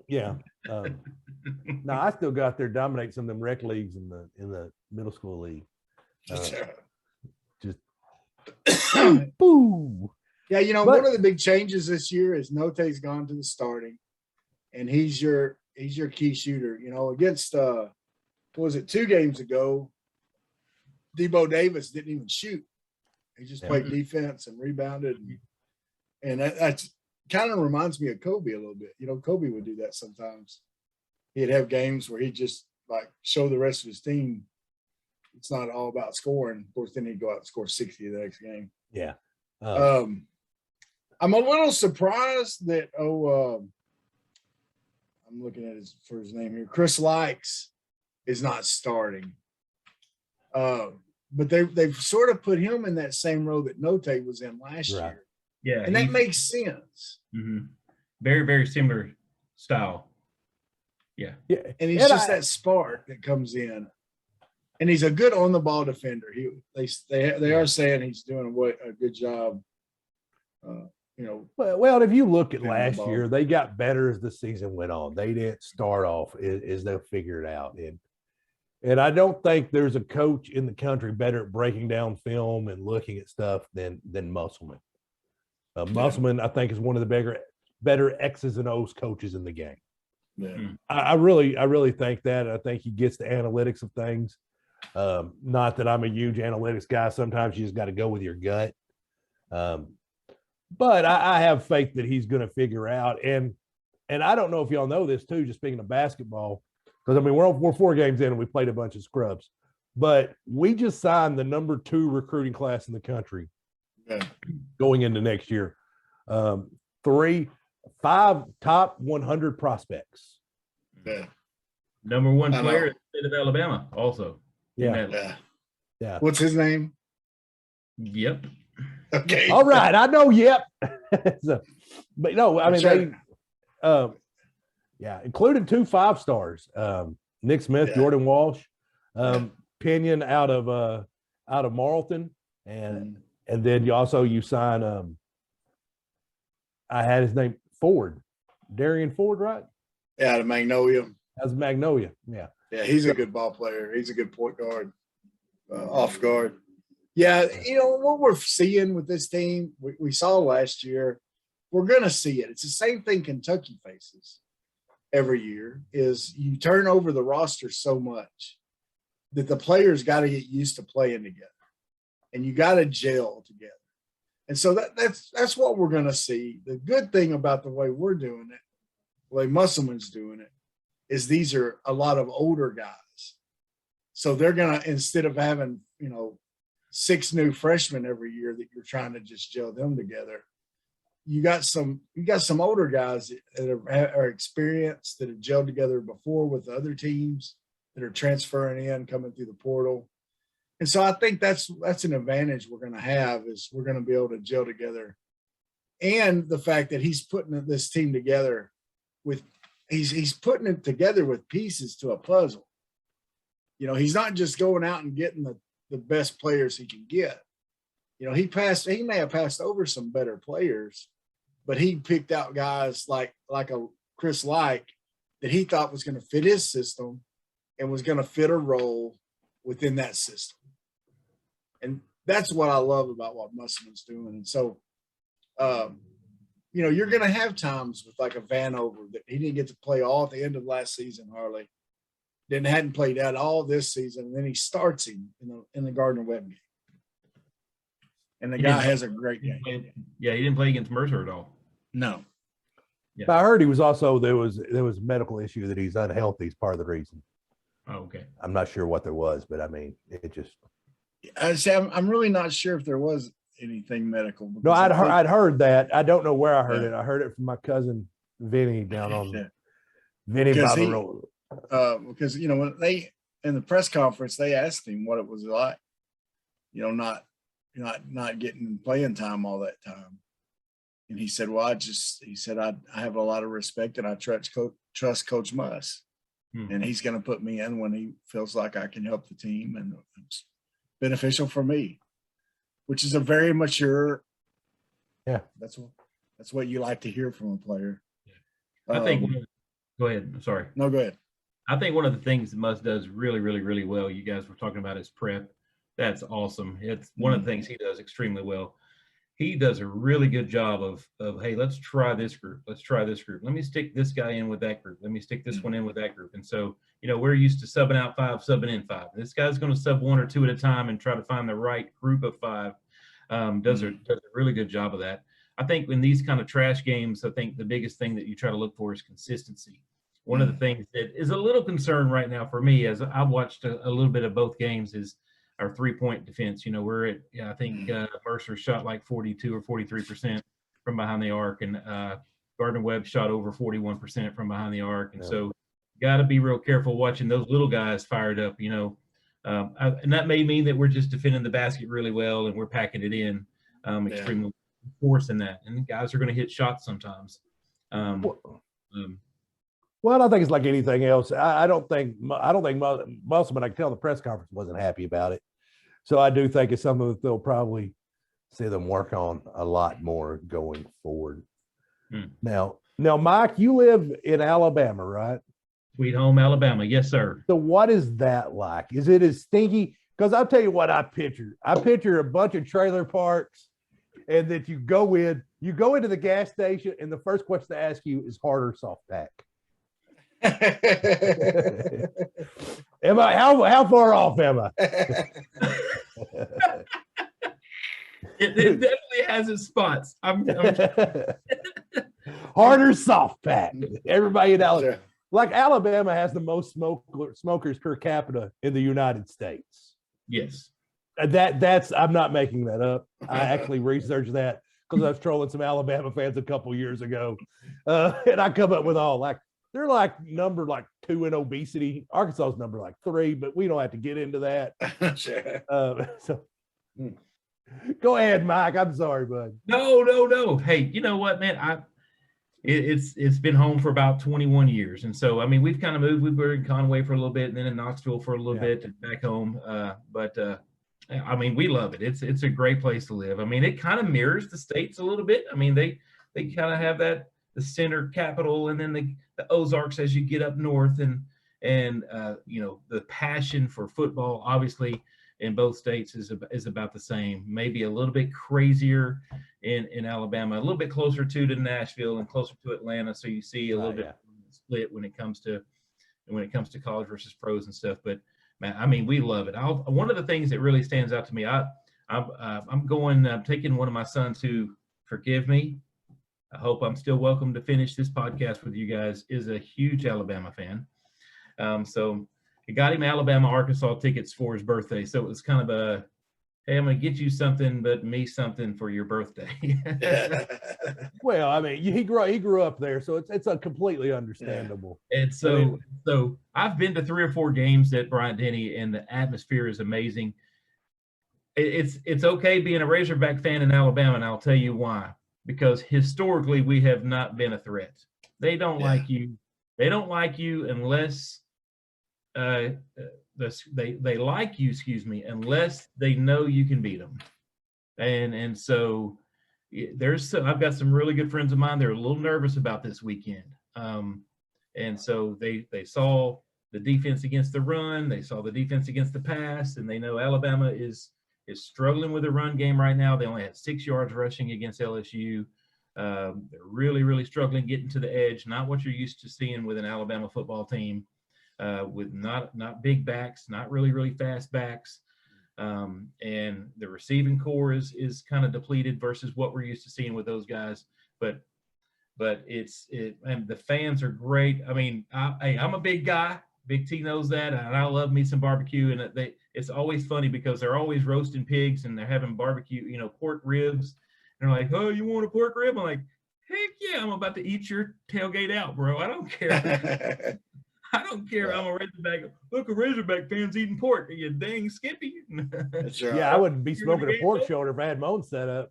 Yeah. No, I still got there dominate some of them rec leagues in the middle school league. Just boo. Yeah, one of the big changes this year is Notae's gone to the starting, and he's your key shooter. Against what was it, 2 games ago, Devo Davis didn't even shoot. He just played defense and rebounded, and that's kind of reminds me of Kobe a little bit. Kobe would do that sometimes. He'd have games where he'd just show the rest of his team it's not all about scoring. Of course, then he'd go out and score 60 the next game. Yeah. I'm a little surprised that I'm looking at his name here. Chris Likes is not starting. But they've sort of put him in that same role that Notae was in last year. Yeah. And that makes sense. Mm-hmm. Very, very similar style. Yeah. And he's just that spark that comes in. And he's a good on the ball defender. They are saying he's doing a good job. Well, if you look at last year, they got better as the season went on. They didn't start off as they'll figure it out. And I don't think there's a coach in the country better at breaking down film and looking at stuff than Musselman. Musselman, I think, is one of the better X's and O's coaches in the game. Yeah. I really think that. I think he gets the analytics of things. Not that I'm a huge analytics guy. Sometimes you just got to go with your gut. But I have faith that he's going to figure out. And and I don't know if y'all know this too, just speaking of basketball, because I mean, we're 4 games in and we played a bunch of scrubs, but we just signed the number 2 recruiting class in the country going into next year. 5 top 100 prospects. Yeah. Number 1 player in the state of Alabama also. Yeah. What's his name? Yep. Okay. All right. I know. Yep. So, but no, I mean, including 2 5-stars, Nick Smith, Jordan Walsh, Pinion out of Marlton. And then you sign, I had his name Ford, Darian Ford, right? Yeah, the Magnolia. As Magnolia. Yeah. Yeah, he's a good ball player. He's a good point guard, off guard. Yeah, what we're seeing with this team, we saw last year, we're going to see it. It's the same thing Kentucky faces every year, is you turn over the roster so much that the players got to get used to playing together, and you got to gel together. And so that's what we're going to see. The good thing about the way we're doing it, the way Musselman's doing it, is these are a lot of older guys. So they're going to, instead of having, 6 new freshmen every year that you're trying to just gel them together, you got some older guys that are experienced, that have gelled together before with the other teams, that are transferring in, coming through the portal. And so I think that's an advantage we're going to have, is we're going to be able to gel together. And the fact that he's putting this team together with, he's putting it together with pieces to a puzzle. He's not just going out and getting the best players he can get. He may have passed over some better players, but he picked out guys like a Chris Like that he thought was going to fit his system and was going to fit a role within that system. And that's what I love about what Musselman's doing. And so, you're going to have times with like a Vanover that he didn't get to play all at the end of last season, hardly. Then hadn't played at all this season. And then he starts him in the Gardner-Webb game. And the guy has a great game. Yeah, he didn't play against Mercer at all. No. Yeah. I heard he was also, there was a medical issue that he's unhealthy is part of the reason. Oh, okay. I'm not sure what there was, but I mean, it just. I'm really not sure if there was anything medical. No, I'd heard that. I don't know where I heard it. I heard it from my cousin Vinny down on Vinny by the road. Because when they in the press conference, they asked him what it was like, not getting playing time all that time, and he said, "Well, I have a lot of respect and I trust Coach Muss, and he's going to put me in when he feels like I can help the team, and it's beneficial for me," which is a very mature. Yeah, that's what you like to hear from a player. I think. Go ahead. I'm sorry. No, go ahead. I think one of the things that Muss does really, really, really well, you guys were talking about, is prep. That's awesome. It's one of the things he does extremely well. He does a really good job of hey, let's try this group. Let's try this group. Let me stick this guy in with that group. Let me stick this one in with that group. And so, we're used to subbing out 5, subbing in 5. This guy's going to sub 1 or 2 at a time and try to find the right group of 5. Does a really good job of that. I think in these kind of trash games, I think the biggest thing that you try to look for is consistency. One of the things that is a little concern right now for me, as I've watched a little bit of both games, is our 3-point defense. We're at, I think Mercer shot like 42 or 43% from behind the arc, and Gardner-Webb shot over 41% from behind the arc. And so got to be real careful watching those little guys fired up, and that may mean that we're just defending the basket really well and we're packing it in extremely forcing that. And guys are going to hit shots sometimes. Well, I think it's like anything else. I don't think Musselman, I can tell the press conference wasn't happy about it. So I do think it's something that they'll probably see them work on a lot more going forward. Now, Mike, you live in Alabama, right? Sweet home Alabama. Yes, sir. So what is that like? Is it as stinky? Because I'll tell you what I picture. I picture a bunch of trailer parks, and that you go into the gas station, and the first question to ask you is hard or soft pack. Am I how far off am I? It definitely has its spots. Harder soft pack. Everybody in Alabama. Sure. Like Alabama has the most smokers per capita in the United States. Yes. That's I'm not making that up. I actually researched that because I was trolling some Alabama fans a couple years ago, and I come up with they're like number 2 in obesity. Arkansas's number 3, but we don't have to get into that. Sure. So go ahead, Mike. I'm sorry, bud. No. Hey, you know what, man? It's been home for about 21 years, and so I mean we've kind of moved. We were in Conway for a little bit, and then in Knoxville for a little bit, and back home. But I mean we love it. It's a great place to live. I mean it kind of mirrors the States a little bit. I mean they kind of have the center capital, and then the Ozarks as you get up north, and you know the passion for football obviously in both states is about the same. Maybe a little bit crazier in Alabama, a little bit closer to Nashville and closer to Atlanta. So you see a little bit split when it comes to college versus pros and stuff. But man, I mean, we love it. One of the things that really stands out to me, I'm taking one of my sons who, forgive me, I hope I'm still welcome to finish this podcast with you guys, is a huge Alabama fan. So I got him Alabama, Arkansas tickets for his birthday. So it was kind of hey, I'm going to get you something, but me something for your birthday. Well, I mean, he grew up there, so it's a completely understandable. And so I've been to 3 or 4 games at Bryant-Denny, and the atmosphere is amazing. It's okay being a Razorback fan in Alabama, and I'll tell you why. Because historically, we have not been a threat. They don't like you. They don't like you unless they like you, unless they know you can beat them. And so I've got some really good friends of mine. They're a little nervous about this weekend. And so they saw the defense against the run, they saw the defense against the pass, and they know Alabama is struggling with the run game right now. They only had 6 yards rushing against LSU. They're really, really struggling getting to the edge. Not what you're used to seeing with an Alabama football team. With not big backs, not really, really fast backs. And the receiving core is kind of depleted versus what we're used to seeing with those guys. But and the fans are great. I mean, I'm a big guy. Big T knows that, and I love me some barbecue. And it's always funny because they're always roasting pigs and they're having barbecue, pork ribs. And they're like, "Oh, you want a pork rib?" I'm like, "Heck yeah, I'm about to eat your tailgate out, bro. I don't care." I don't care. I'm a Razorback. Look, a Razorback fan's eating pork. You dang Skippy. That's right. Yeah, I wouldn't be smoking a pork shoulder if I had my own setup.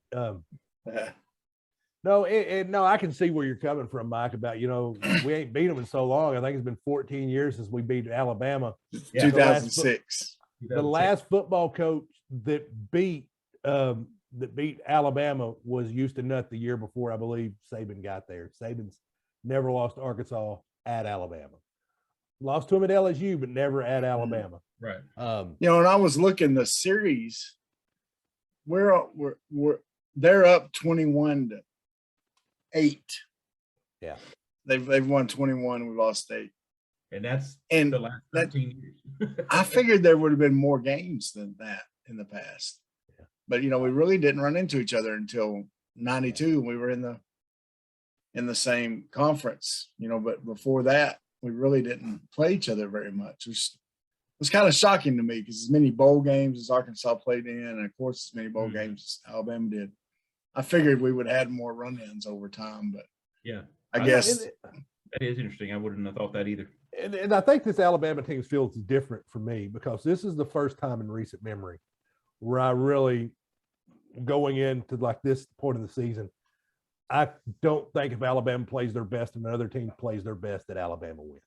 No, I can see where you're coming from, Mike, about, we ain't beat them in so long. I think it's been 14 years since we beat Alabama. 2006. The last football coach that beat Alabama was Houston Nutt the year before, I believe Saban got there. Saban's never lost to Arkansas at Alabama. Lost to him at LSU, but never at Alabama. Right. And I was looking the series. They're up 21-8. Yeah. They've won 21. We lost 8. And that's the last 13 years. I figured there would have been more games than that in the past. Yeah. But we really didn't run into each other until 92. We were in the same conference, but before that, we really didn't play each other very much. It was kind of shocking to me because as many bowl games as Arkansas played in, and of course as many bowl games as Alabama did, I figured we would have had more run-ins over time. But yeah, I guess that is interesting. I wouldn't have thought that either. And I think this Alabama team feels different for me because this is the first time in recent memory where I really, going into like this point of the season, I don't think if Alabama plays their best and another team plays their best that Alabama wins.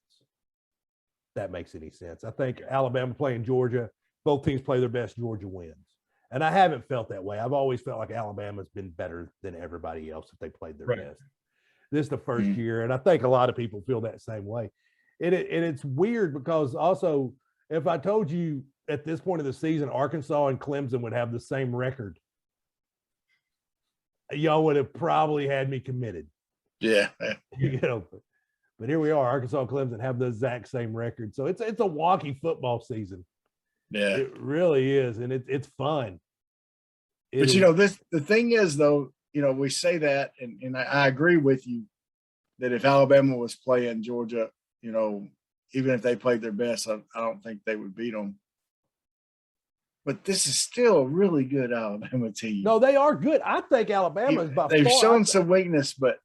That makes any sense. I think Alabama playing Georgia, both teams play their best, Georgia wins. And I haven't felt that way. I've always felt like Alabama's been better than everybody else if they played their best. This is the first year, and I think a lot of people feel that same way. And it's weird because also, if I told you at this point of the season, Arkansas and Clemson would have the same record, y'all would have probably had me committed. Yeah. But here we are. Arkansas and Clemson have the exact same record. So it's a wonky football season. Yeah. It really is. And it's fun. But the thing is though, we say that and I agree with you. that if Alabama was playing Georgia, even if they played their best, I don't think they would beat them. But this is still a really good Alabama team. No, they are good. I think Alabama is by They've far. shown some weakness, but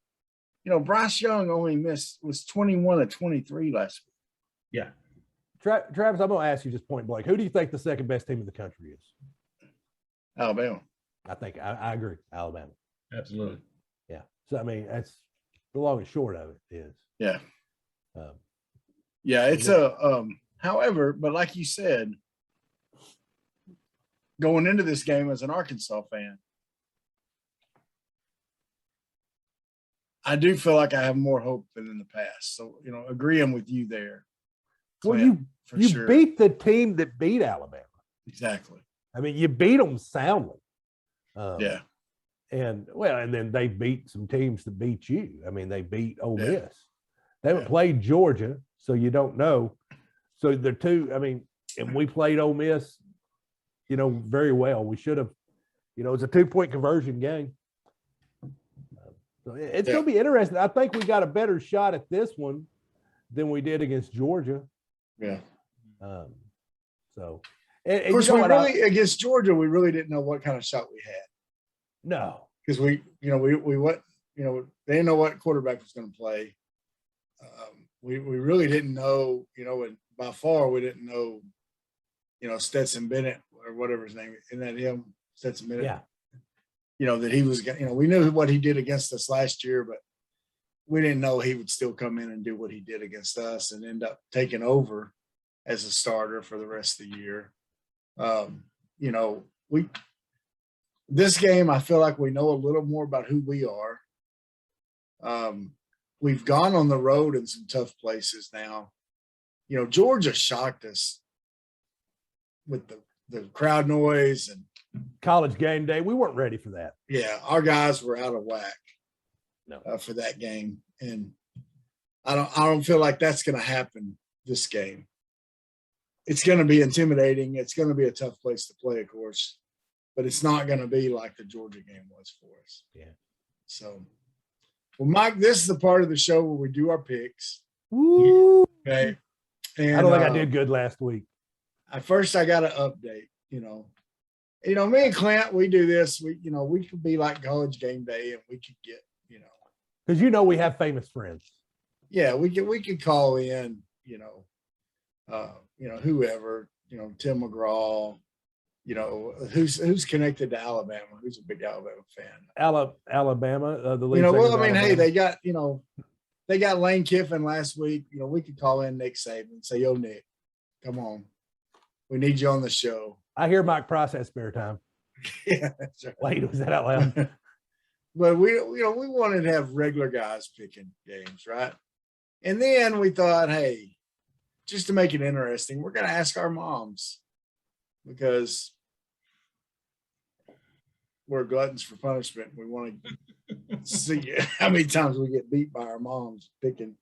Bryce Young was 21 of 23 last week. Yeah. Travis, I'm going to ask you just point blank. Who do you think the second best team in the country is? Alabama. I think I agree. Alabama. Absolutely. Yeah. So, I mean, that's the long and short of it is. Yeah. It's however, but like you said, going into this game as an Arkansas fan, I do feel like I have more hope than in the past. So, agreeing with you there. Well, Clint, you sure. beat the team that beat Alabama. Exactly. I mean, you beat them soundly. Yeah. And then they beat some teams that beat you. I mean, they beat Ole Yeah. Miss. They haven't played Georgia, so you don't know. So they're two. I mean, and we played Ole Miss, very well. We should have. It's a 2-point conversion game. So it's going to be interesting. I think we got a better shot at this one than we did against Georgia. Yeah. So, of course, against Georgia, we really didn't know what kind of shot we had. No, because we went, they didn't know what quarterback was going to play. We really didn't know, and by far we didn't know, Stetson Bennett or whatever his name is. Isn't that him? Stetson Bennett. Yeah. That he was, we knew what he did against us last year, but we didn't know he would still come in and do what he did against us and end up taking over as a starter for the rest of the year. This game, I feel like we know a little more about who we are. We've gone on the road in some tough places now. Georgia shocked us with the crowd noise and college game day. We weren't ready for that. Yeah, our guys were out of whack for that game, and I don't feel like that's going to happen this game. It's going to be intimidating. It's going to be a tough place to play, of course, but it's not going to be like the Georgia game was for us. Yeah. So, well, Mike, this is the part of the show where we do our picks. Woo! Okay. And I don't think I did good last week. At first, I got an update. Me and Clint, we do this. We could be like college game day, and we could get, because we have famous friends. Yeah, we could call in, whoever, Tim McGraw, who's connected to Alabama, who's a big Alabama fan. Alabama, the league. Hey, they got Lane Kiffin last week. We could call in Nick Saban and say, "Yo, Nick, come on, we need you on the show." I hear Mike Price has spare time. Yeah, that's right. Wait, was that out loud? But we wanted to have regular guys picking games, right? And then we thought, hey, just to make it interesting, we're going to ask our moms, because we're gluttons for punishment. We want to see how many times we get beat by our moms picking.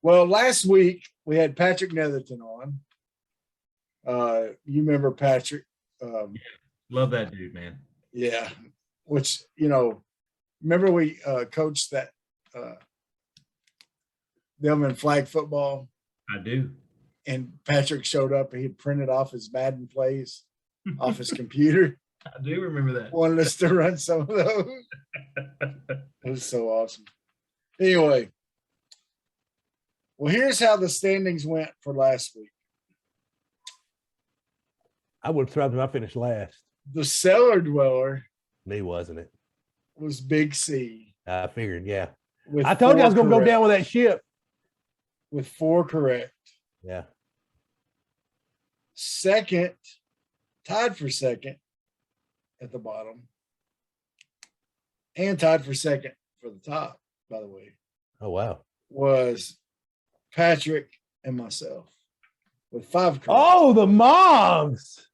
Well, last week we had Patrick Netherton on. You remember Patrick? Love that dude, man. Yeah. Which, remember we coached that them in flag football? I do. And Patrick showed up and he had printed off his Madden plays off his computer. I do remember that. Wanted us to run some of those. It was so awesome. Anyway, well, here's how the standings went for last week. I would have thought that I finished last. The cellar dweller Me, wasn't it? was Big C. I figured, yeah. I told you I was going to go down with that ship. With 4 correct. Yeah. Second, tied for second at the bottom. And tied for second for the top, by the way. Oh, wow. Was Patrick and myself with 5 correct. Oh, the moms.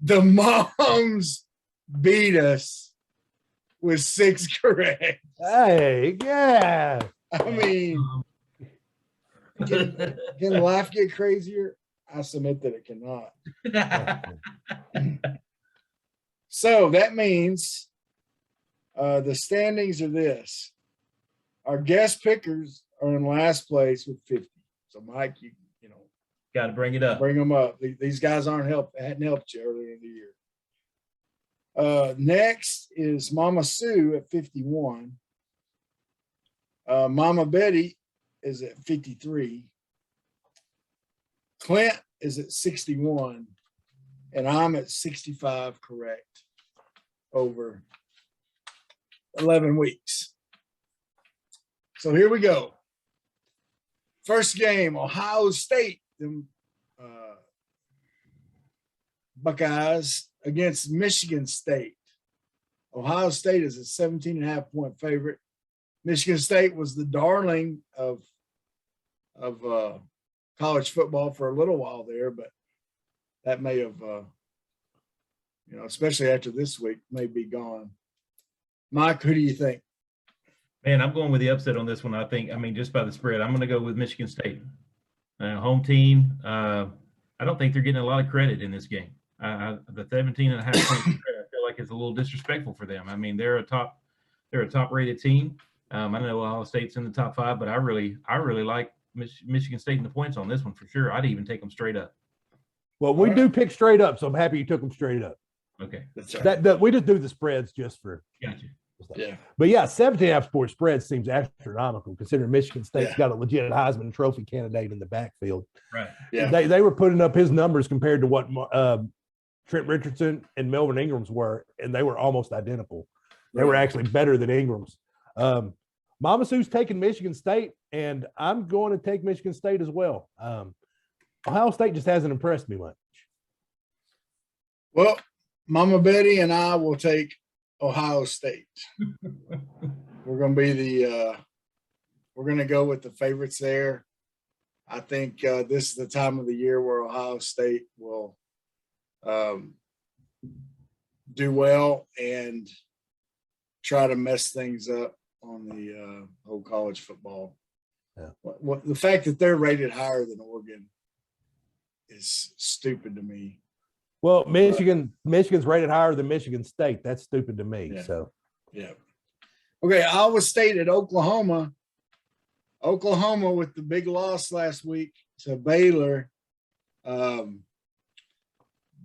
The moms beat us with 6 correct. Hey, yeah. I mean, can life get crazier? I submit that it cannot. So that means the standings are this. Our guest pickers are in last place with 50. So, Mike, you know, Got to bring it up. bring them up. These guys hadn't helped you earlier in the year. Next is Mama Sue at 51. Mama Betty is at 53. Clint is at 61. And I'm at 65, correct, over 11 weeks. So here we go. First game, Ohio State, them Buckeyes against Michigan State. Ohio State is a 17.5-point favorite. Michigan State was the darling of college football for a little while there, but that may have, especially after this week, may be gone. Mike, who do you think? Man, I'm going with the upset on this one. I mean, just by the spread, I'm going to go with Michigan State. Home team. I don't think they're getting a lot of credit in this game. The 17.5 points I feel like it's a little disrespectful for them. I mean, they're a top rated team. I know Ohio State's in the top 5, but I really like Michigan State in the points on this one for sure. I'd even take them straight up. Well, we do pick straight up, so I'm happy you took them straight up. Okay. That's right. That we just do the spreads just for. Gotcha. Yeah. But yeah, 17.5 point spread seems astronomical considering Michigan State's got a legit Heisman Trophy candidate in the backfield. Right. Yeah. They were putting up his numbers compared to what Trent Richardson and Melvin Ingram's were, and they were almost identical. They were actually better than Ingram's. Mama Sue's taking Michigan State, and I'm going to take Michigan State as well. Ohio State just hasn't impressed me much. Well, Mama Betty and I will take Ohio State. We're going to be we're going to go with the favorites there. I think this is the time of the year where Ohio State will do well and try to mess things up on the whole college football. Yeah. The fact that they're rated higher than Oregon is stupid to me. Well, Michigan's rated higher than Michigan State. That's stupid to me. Yeah. So, yeah. Okay, Iowa State at Oklahoma. Oklahoma with the big loss last week to Baylor.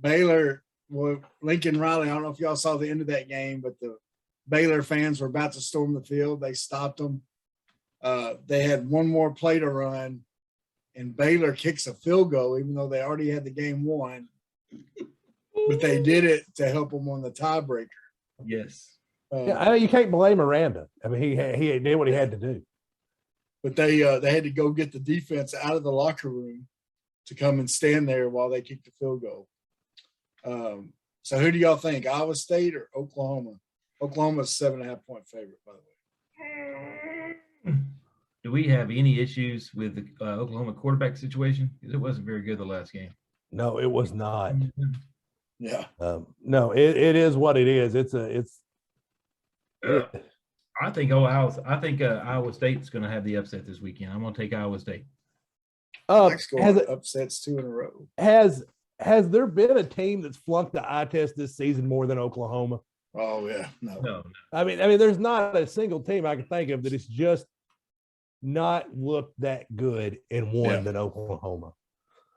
Baylor, well, Lincoln Riley, I don't know if y'all saw the end of that game, but the Baylor fans were about to storm the field. They stopped them. They had one more play to run, and Baylor kicks a field goal, even though they already had the game won. But they did it to help them on the tiebreaker. Yes. you can't blame Miranda. I mean, he did what he had to do. But they had to go get the defense out of the locker room to come and stand there while they kicked the field goal. So who do y'all think, Iowa State or Oklahoma? Oklahoma's 7.5-point favorite, by the way. Do we have any issues with the Oklahoma quarterback situation? Because it wasn't very good the last game. No, it was not. Yeah. No, it is what it is. I think Iowa State's going to have the upset this weekend. I'm going to take Iowa State. Upsets 2 in a row. Has there been a team that's flunked the eye test this season more than Oklahoma? Oh yeah, no. I mean, there's not a single team I can think of that it's just not looked that good and won than Oklahoma.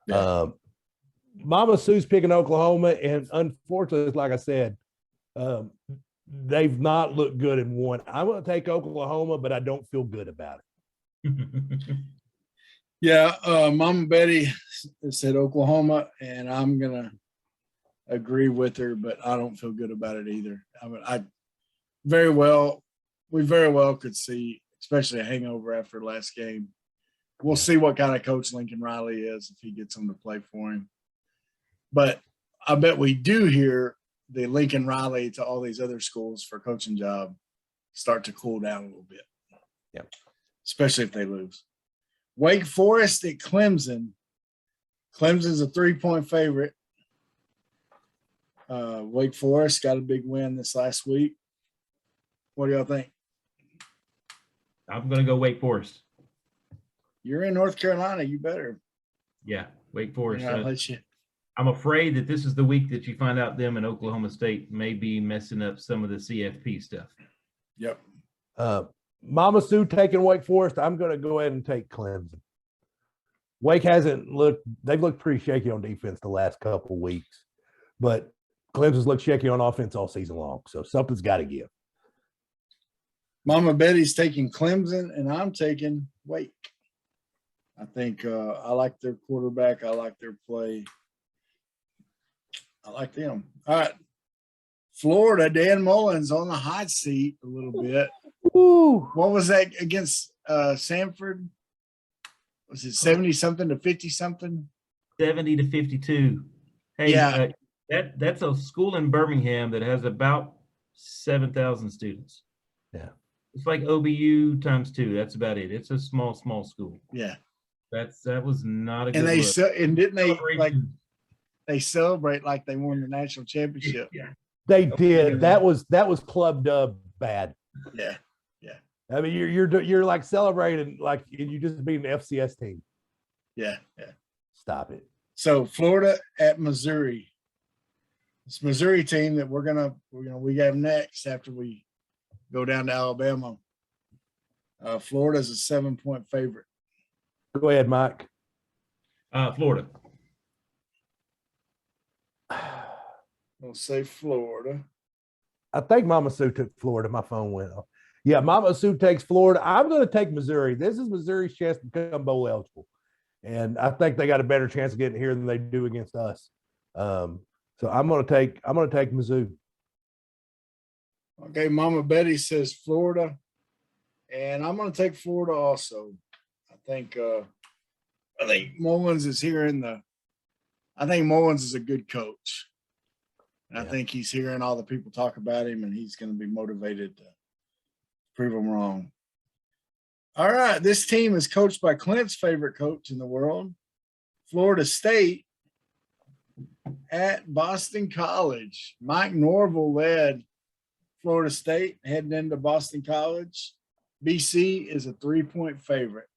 Yeah. Mama Sue's picking Oklahoma, and unfortunately, like I said, they've not looked good and won. I'm going to take Oklahoma, but I don't feel good about it. Yeah, Mama Betty said Oklahoma, and I'm going to agree with her, but I don't feel good about it either. I mean, we very well could see, especially a hangover after last game. We'll see what kind of coach Lincoln Riley is if he gets them to play for him. But I bet we do hear the Lincoln Riley to all these other schools for coaching job start to cool down a little bit. Yeah. Especially if they lose. Wake Forest at Clemson. Clemson's a 3-point favorite. Wake Forest got a big win this last week. What do y'all think? I'm going to go Wake Forest. You're in North Carolina. You better. Yeah, Wake Forest. I'll let you. I'm afraid that this is the week that you find out them in Oklahoma State may be messing up some of the CFP stuff. Yep. Mama Sue taking Wake Forest. I'm going to go ahead and take Clemson. Wake hasn't looked, they've looked pretty shaky on defense the last couple of weeks, but Clemson's looked shaky on offense all season long. So something's got to give. Mama Betty's taking Clemson, and I'm taking Wake. I think I like their quarterback. I like their play. I like them. All right. Florida, Dan Mullins on the hot seat a little bit. Ooh. What was that against Samford? Was it 70-something to 50-something? 70 to 52. Hey, Yeah. That's a school in Birmingham that has about 7,000 students. Yeah. It's like OBU times 2. That's about it. It's a small school. Yeah. That was not a good And they look. and didn't they like Celebration. they celebrate like they won the national championship? Yeah. They did. That was Club Dub bad. Yeah. I mean, you're like celebrating like you just beat an FCS team. Yeah. Stop it. So Florida at Missouri. This Missouri team that we have next after we go down to Alabama. Florida's a 7-point favorite. Go ahead, Mike. Florida. We'll say Florida. I think Mama Sue took Florida. My phone went off. Yeah, Mama Sue takes Florida. I'm going to take Missouri. This is Missouri's chance to become bowl eligible, and I think they got a better chance of getting here than they do against us. So I'm going to take Mizzou. Okay, Mama Betty says Florida, and I'm going to take Florida also. I think Mullins is here I think Mullins is a good coach. And I think he's hearing all the people talk about him, and he's going to be motivated to prove them wrong. All right, this team is coached by Clint's favorite coach in the world, Florida State, at Boston College. Mike Norville led Florida State heading into Boston College. BC is a 3-point favorite.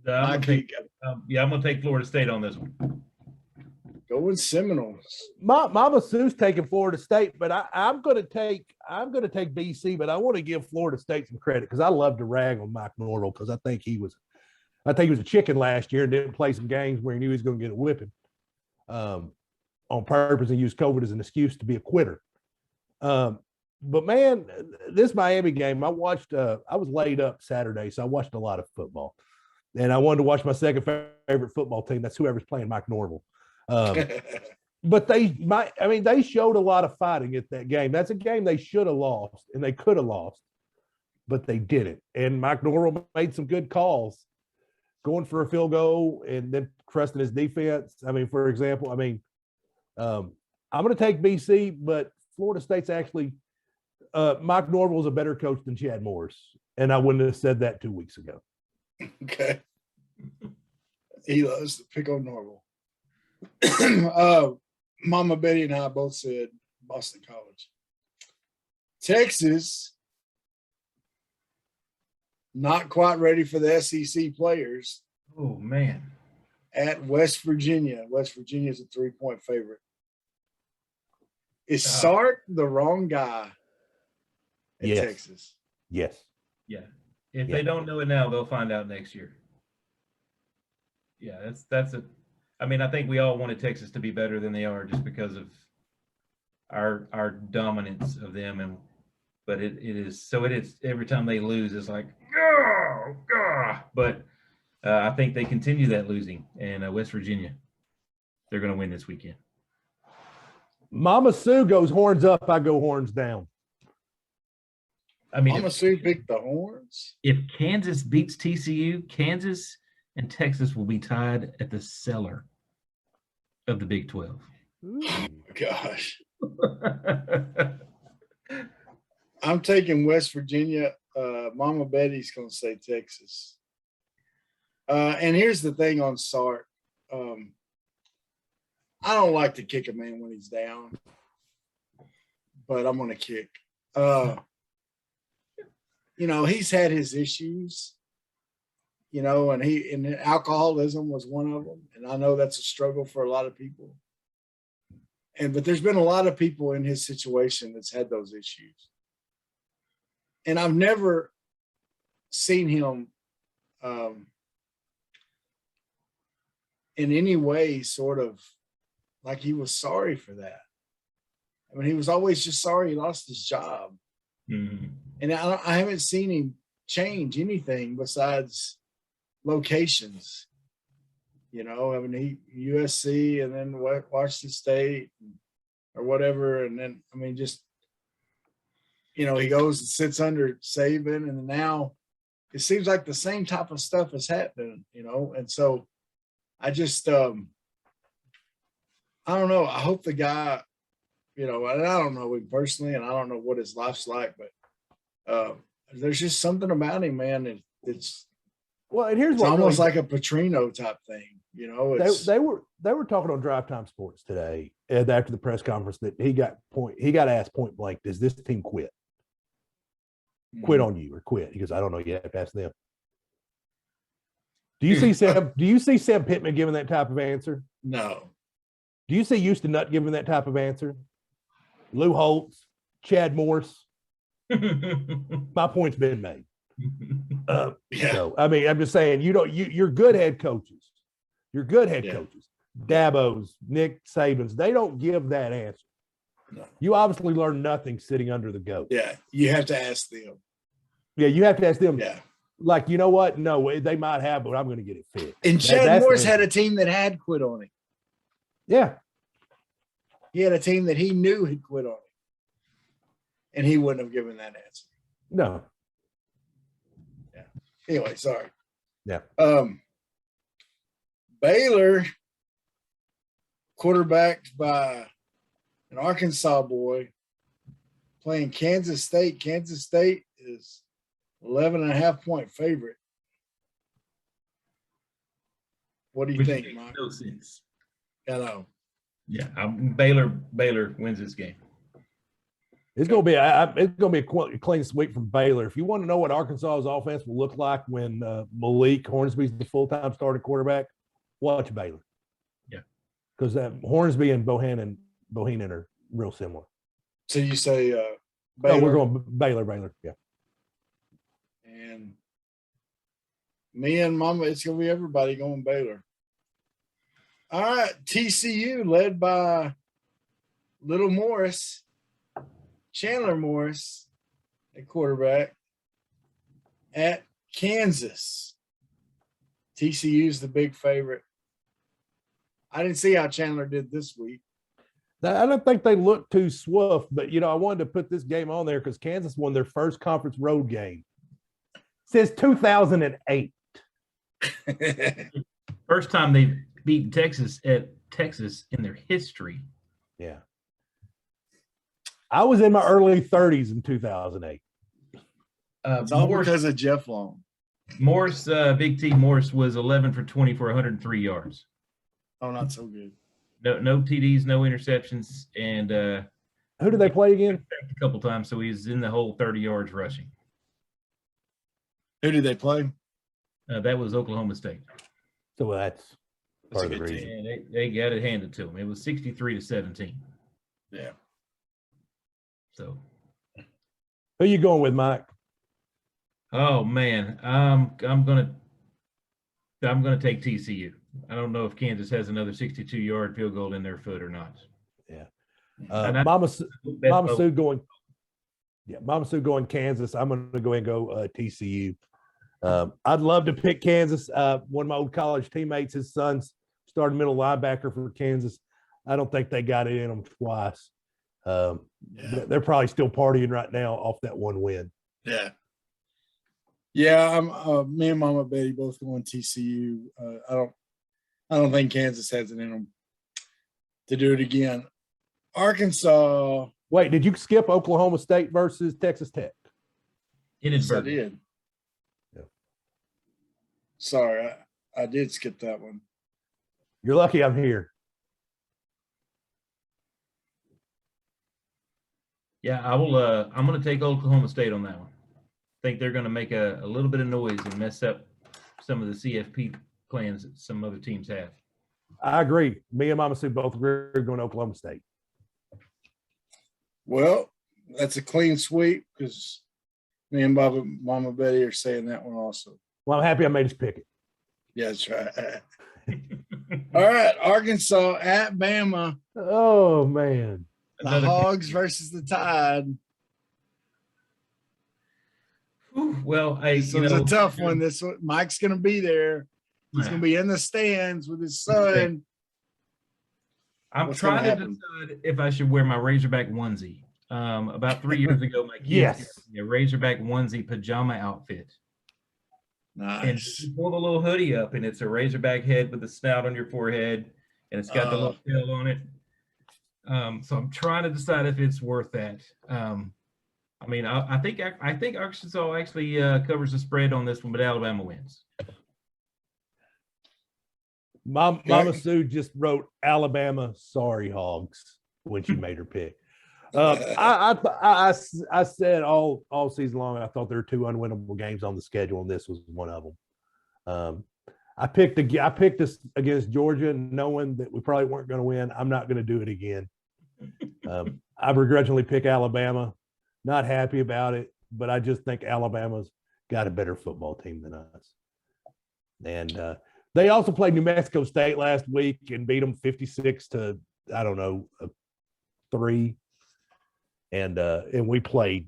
I'm going to take Florida State on this one. Go with Seminoles. Mama Sue's taking Florida State, but I'm going to take BC, but I want to give Florida State some credit because I love to rag on Mike Norville because I think he was a chicken last year and didn't play some games where he knew he was going to get a whipping on purpose and used COVID as an excuse to be a quitter. But man, this Miami game, I watched. I was laid up Saturday, so I watched a lot of football, and I wanted to watch my second favorite football team. That's whoever's playing Mike Norville. But they showed a lot of fighting at that game. That's a game they should have lost and they could have lost, but they didn't. And Mike Norville made some good calls, going for a field goal and then trusting his defense. I mean, for example, I'm going to take BC, but Florida State's actually Mike Norville's a better coach than Chad Morris, and I wouldn't have said that 2 weeks ago. Okay. He loves to pick on Norville. Mama Betty and I both said Boston College. Texas, not quite ready for the SEC players. Oh, man. At West Virginia. West Virginia is a 3-point favorite. Is Sark the wrong guy in Texas? Yes. Yeah. If they don't know it now, they'll find out next year. Yeah, that's it. I mean, I think we all wanted Texas to be better than they are just because of our dominance of them, but it is every time they lose, it's like but I think they continue that losing, and West Virginia, they're going to win this weekend. Mama Sue goes horns up, I go horns down. I mean, Mama Sue picked the horns. If Kansas beats TCU, Kansas and Texas will be tied at the cellar of the Big 12. Oh, gosh. I'm taking West Virginia. Mama Betty's going to say Texas. And here's the thing on Sark. I don't like to kick a man when he's down, but I'm going to kick. He's had his issues. And alcoholism was one of them. And I know that's a struggle for a lot of people. But there's been a lot of people in his situation that's had those issues. and I've never seen him in any way sort of like he was sorry for that. I mean, he was always just sorry he lost his job. Mm-hmm. And I haven't seen him change anything besides locations. You know, I mean, he USC and then Washington State or whatever. And then, I mean, just, you know, he goes and sits under Saban, and now it seems like the same type of stuff is happening, you know? And so I just, I don't know. I hope the guy, you know, and I don't know him personally, and I don't know what his life's like, but there's just something about him, man. It's well, and here's it's what almost really, like a Petrino type thing, you know. they were talking on Drive Time Sports today after the press conference that he got asked point blank, does this team quit on you or quit? He goes, I don't know yet. Ask them. Do you see Sam Pittman giving that type of answer? No. Do you see Houston Nutt giving that type of answer? Lou Holtz, Chad Morris. My point's been made. Yeah. So, I mean, I'm just saying, you're good head coaches. You're good head coaches. Dabo's, Nick Saban's, they don't give that answer. No. You obviously learn nothing sitting under the goat. Yeah. You have to ask them. Yeah, you have to ask them. Yeah. Like, you know what? No, they might have, but I'm going to get it fixed. And Chad Morris had a team that had quit on him. Yeah. He had a team that he knew had quit on him. And he wouldn't have given that answer. No. Yeah. Anyway, sorry. Yeah. Baylor, quarterbacked by an Arkansas boy, playing Kansas State. Kansas State is 11.5-point favorite. What do you think, Mike? No sense. I know. Yeah, Baylor wins this game. It's going to be a clean sweep from Baylor. If you want to know what Arkansas's offense will look like when Malik Hornsby's the full-time starting quarterback, watch Baylor. Yeah. Because Hornsby and Bohannon are real similar. So you say Baylor? Oh, we're going Baylor. Yeah. And me and Mama, it's going to be everybody going Baylor. All right, TCU led by Little Morris, Chandler Morris at quarterback at Kansas. TCU's the big favorite. I didn't see how Chandler did this week. I don't think they look too swift, but, you know, I wanted to put this game on there because Kansas won their first conference road game since 2008. First time they've beaten Texas in their history. Yeah. I was in my early 30s in 2008. It's all because of Jeff Long. Morris, Big T Morris was 11 for 20 for 103 yards. Oh, not so good. No TDs, no interceptions, and who did they play again? A couple times, so he's in the whole 30 yards rushing. Who did they play? That was Oklahoma State. So that's part of the reason. And they got it handed to them. It was 63-17. Yeah. So, who you going with, Mike? Oh man, I'm gonna take TCU. I don't know if Kansas has another 62-yard field goal in their foot or not. Yeah. Mama Sue going. Yeah, Mama Sue going Kansas. I'm going to go ahead and go TCU. I'd love to pick Kansas. One of my old college teammates, his son's starting middle linebacker for Kansas. I don't think they got it in them twice. They're probably still partying right now off that one win. Yeah. Yeah, I'm me and Mama Betty both going TCU. I don't think Kansas has it in them to do it again. Arkansas. Wait, did you skip Oklahoma State versus Texas Tech? Yes, I did. Yeah. Sorry, I did skip that one. You're lucky I'm here. Yeah, I will. I'm going to take Oklahoma State on that one. I think they're going to make a little bit of noise and mess up some of the CFP plans that some other teams have. I agree. Me and Mama Sue both agree going to Oklahoma State. Well, that's a clean sweep because Me and Mama Betty are saying that one also. Well, I'm happy I made us pick it. Yeah, that's right. All right, Arkansas at Bama. Oh man. The Another- Hogs versus the Tide. Whew, well, This was a tough one. This one, Mike's going to be there. He's going to be in the stands with his son. I'm What's trying gonna to happen? decide if I should wear my Razorback onesie. About 3 years ago, my kids Yes. got me a Razorback onesie pajama outfit. And Nice. you pull the little hoodie up, and it's a Razorback head with the snout on your forehead, and it's got the little tail on it. So I'm trying to decide if it's worth that. I mean, I think Arkansas actually covers the spread on this one, but Alabama wins. Mama Sue just wrote Alabama, sorry Hogs, when she made her pick. I said all season long I thought there were 2 unwinnable games on the schedule, and this was one of them. I picked this against Georgia, knowing that we probably weren't going to win. I'm not going to do it again. I begrudgingly pick Alabama. Not happy about it, but I just think Alabama's got a better football team than us. And they also played New Mexico State last week and beat them 56 to, I don't know, 3. And we played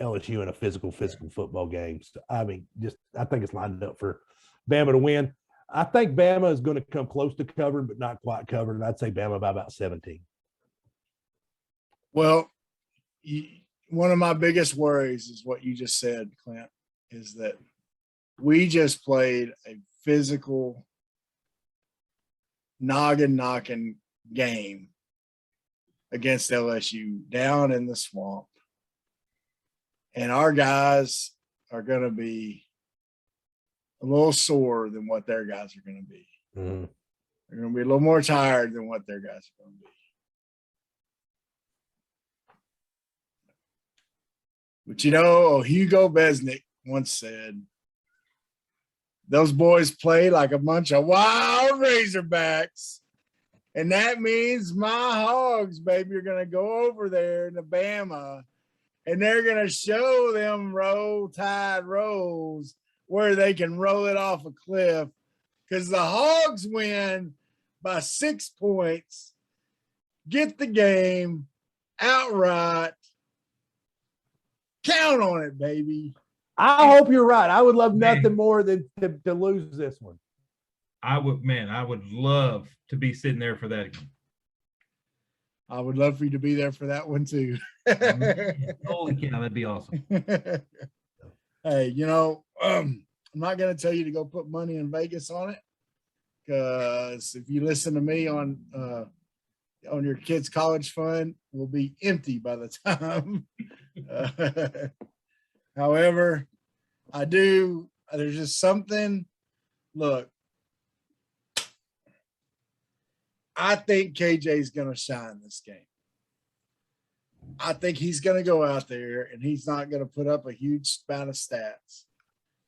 LSU in a physical football game. So, I mean, I think it's lined up for Bama to win. I think Bama is going to come close to covering, but not quite covering. I'd say Bama by about 17. Well, one of my biggest worries is what you just said, Clint, is that we just played a physical, noggin-knocking game against LSU down in the swamp. And our guys are going to be a little sore than what their guys are going to be. Mm-hmm. They're going to be a little more tired than what their guys are going to be. But Hugo Besnick once said, those boys play like a bunch of wild Razorbacks. And that means my Hogs, baby, are going to go over there to Bama, and they're going to show them Roll Tide rolls where they can roll it off a cliff, because the Hogs win by 6 points, get the game outright. Count on it, baby. I hope you're right. I would love nothing more than to lose this one. I would love to be sitting there for that again. I would love for you to be there for that one too. Holy cow, that'd be awesome. Hey, I'm not going to tell you to go put money in Vegas on it, because if you listen to me on your kids' college fund, will be empty by the time. However, there's just something. Look, I think KJ's going to shine this game. I think he's going to go out there and he's not going to put up a huge amount of stats,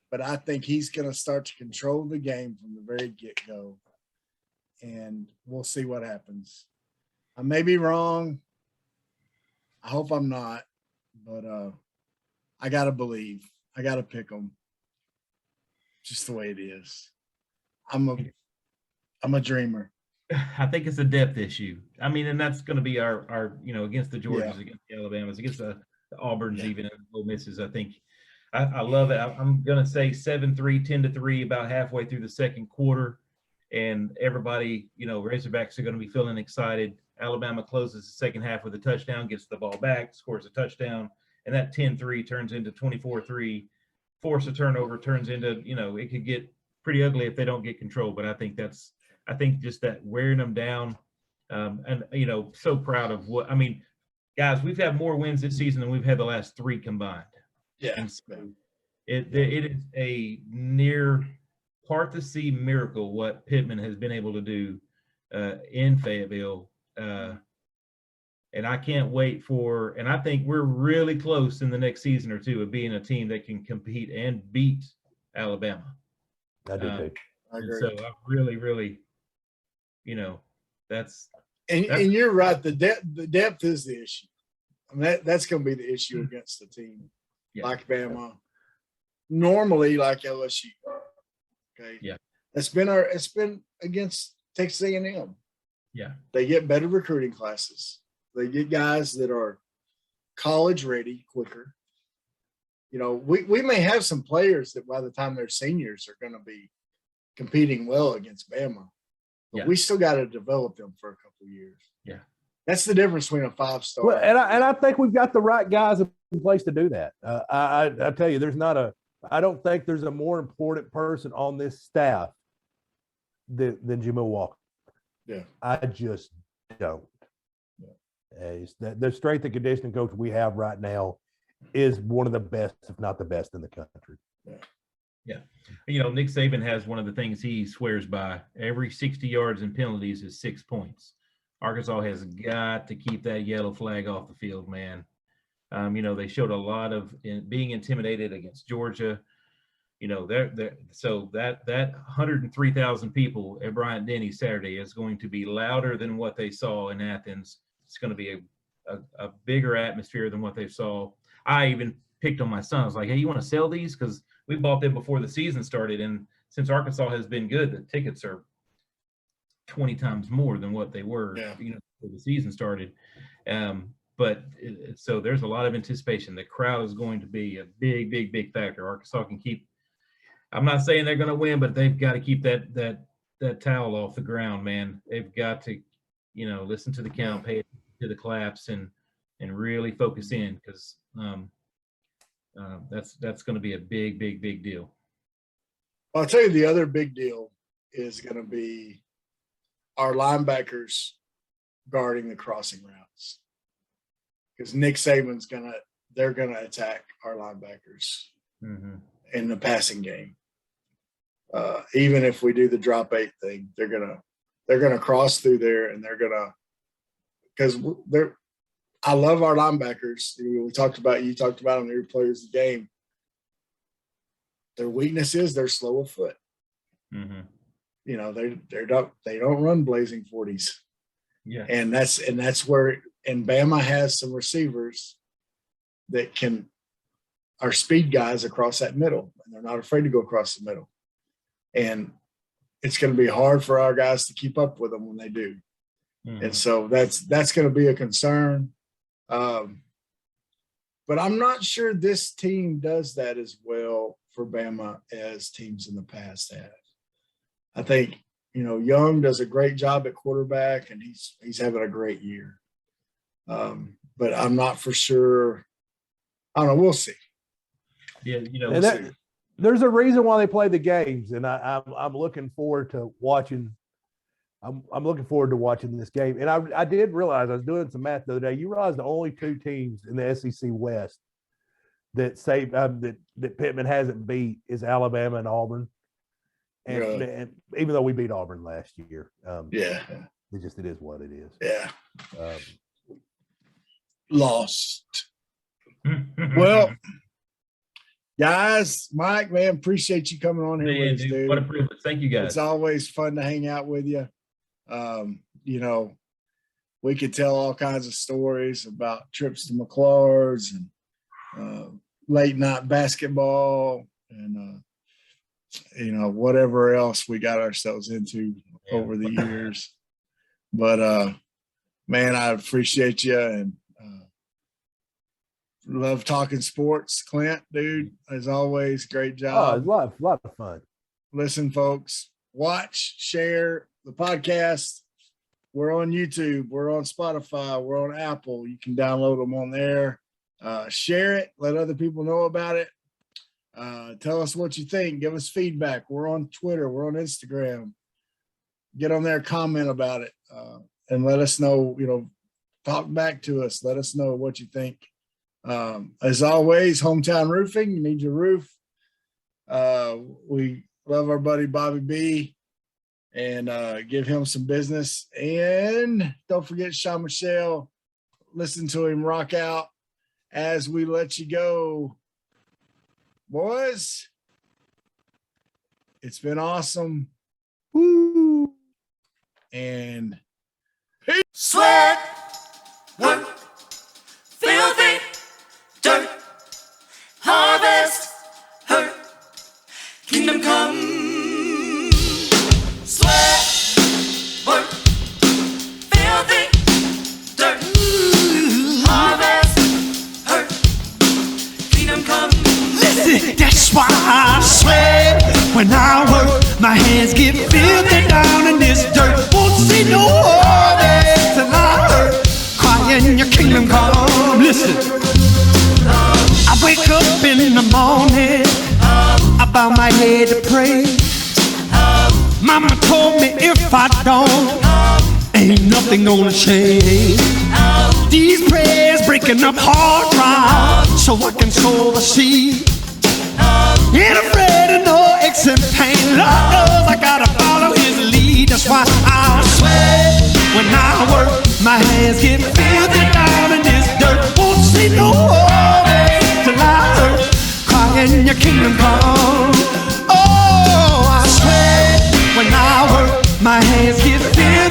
but I think he's going to start to control the game from the very get-go, and we'll see what happens. I may be wrong. I hope I'm not, but I got to believe. I got to pick them. Just the way it is. I'm a dreamer. I think it's a depth issue. I mean, and that's going to be our against the Georgias, Yeah. against the Alabamas, against the Auburns, even and Ole Misses. I think I love it. I'm going to say 7-3, 10-3, about halfway through the second quarter, and everybody, Razorbacks are going to be feeling excited. Alabama closes the second half with a touchdown, gets the ball back, scores a touchdown, and that 10-3 turns into 24-3. Force a turnover, turns into, it could get pretty ugly if they don't get control. But I think just that wearing them down, and so proud of guys, we've had more wins this season than we've had the last 3 combined. Yeah. And so it is a near part to see miracle what Pittman has been able to do in Fayetteville. And I can't wait and I think we're really close in the next season or two of being a team that can compete and beat Alabama. I do too. I agree. So I really, really, that's And you're right. The depth is the issue. I mean, that's going to be the issue against the team. like Bama, normally like LSU. Okay. Yeah. It's been against Texas A&M. Yeah. They get better recruiting classes. They get guys that are college ready quicker. We may have some players that by the time they're seniors are going to be competing well against Bama, but we still got to develop them for a couple of years. Yeah. That's the difference between a 5-star. Well, and I think we've got the right guys in place to do that. I tell you, I don't think there's a more important person on this staff than Jamil Walker. Yeah. I just don't. The strength and conditioning coach we have right now is one of the best, if not the best, in the country. Yeah. Nick Saban has one of the things he swears by. Every 60 yards in penalties is 6 points. Arkansas has got to keep that yellow flag off the field, man. They showed a lot of being intimidated against Georgia. So that 103,000 people at Bryant-Denny Saturday is going to be louder than what they saw in Athens. It's going to be a bigger atmosphere than what they saw. I even picked on my son. I was like, hey, you want to sell these? Because we bought them before the season started. And since Arkansas has been good, the tickets are 20 times more than what they were, before the season started. So there's a lot of anticipation. The crowd is going to be a big, big, big factor. Arkansas can keep, I'm not saying they're going to win, but they've got to keep that towel off the ground, man. They've got to, listen to the count, pay to the claps, and really focus in, because that's going to be a big, big, big deal. I'll tell you, the other big deal is going to be our linebackers guarding the crossing routes, because Nick Saban's they're going to attack our linebackers in the passing game. Even if we do the drop 8 thing, they're gonna cross through there, and because I love our linebackers. You talked about them, their players of the game. Their weakness is they're slow of foot. They don't run blazing 40s. Yeah. And that's where Bama has some receivers that are speed guys across that middle, and they're not afraid to go across the middle. And it's going to be hard for our guys to keep up with them when they do. And so that's going to be a concern. But I'm not sure this team does that as well for Bama as teams in the past have. I think, Young does a great job at quarterback, and he's having a great year. But I'm not for sure. I don't know. We'll see. Yeah, there's a reason why they play the games, and I'm looking forward to watching. I'm looking forward to watching this game. And I did realize, I was doing some math the other day. You realize the only 2 teams in the SEC West that Pittman hasn't beat is Alabama and Auburn. And even though we beat Auburn last year, it is what it is. Yeah. Lost. Well, guys, Mike, man, appreciate you coming on here with us, dude. What a privilege. Thank you, guys. It's always fun to hang out with you. We could tell all kinds of stories about trips to McClure's and late night basketball and, whatever else we got ourselves into over the years. But, man, I appreciate you and love talking sports. Clint, dude, as always, great job. Oh, it's a lot of fun. Listen, folks, watch, share the podcast. We're on YouTube. We're on Spotify. We're on Apple. You can download them on there. Share it. Let other people know about it. Tell us what you think. Give us feedback. We're on Twitter. We're on Instagram. Get on there, comment about it, and let us know, talk back to us. Let us know what you think. As always, Hometown Roofing. You need your roof. We love our buddy Bobby B, and give him some business. And don't forget Sean Michelle. Listen to him rock out as we let you go. Boys, it's been awesome. Woo! And peace. Sweat, work, filthy, dirt, kingdom come. Sweat, work, filthy, dirt, harvest, hurt, kingdom come. Listen, that's why I sweat when I work. My hands get filthy down in this dirt. Won't see no harvest till I hurt. Crying your kingdom come. Listen, I wake up in the morning, I bow my head to pray. Mama told me if I don't, ain't nothing gonna change. These prayers breaking up hard drive so I can sow the seed. Ain't afraid of no aches and pain. Lord knows I gotta follow his lead. That's why I sweat when I work. My hands get filthy down in this dirt. Won't see no harvest till I hurt. Crying your kingdom come. Oh, I sweat when I work. My hands get filthy.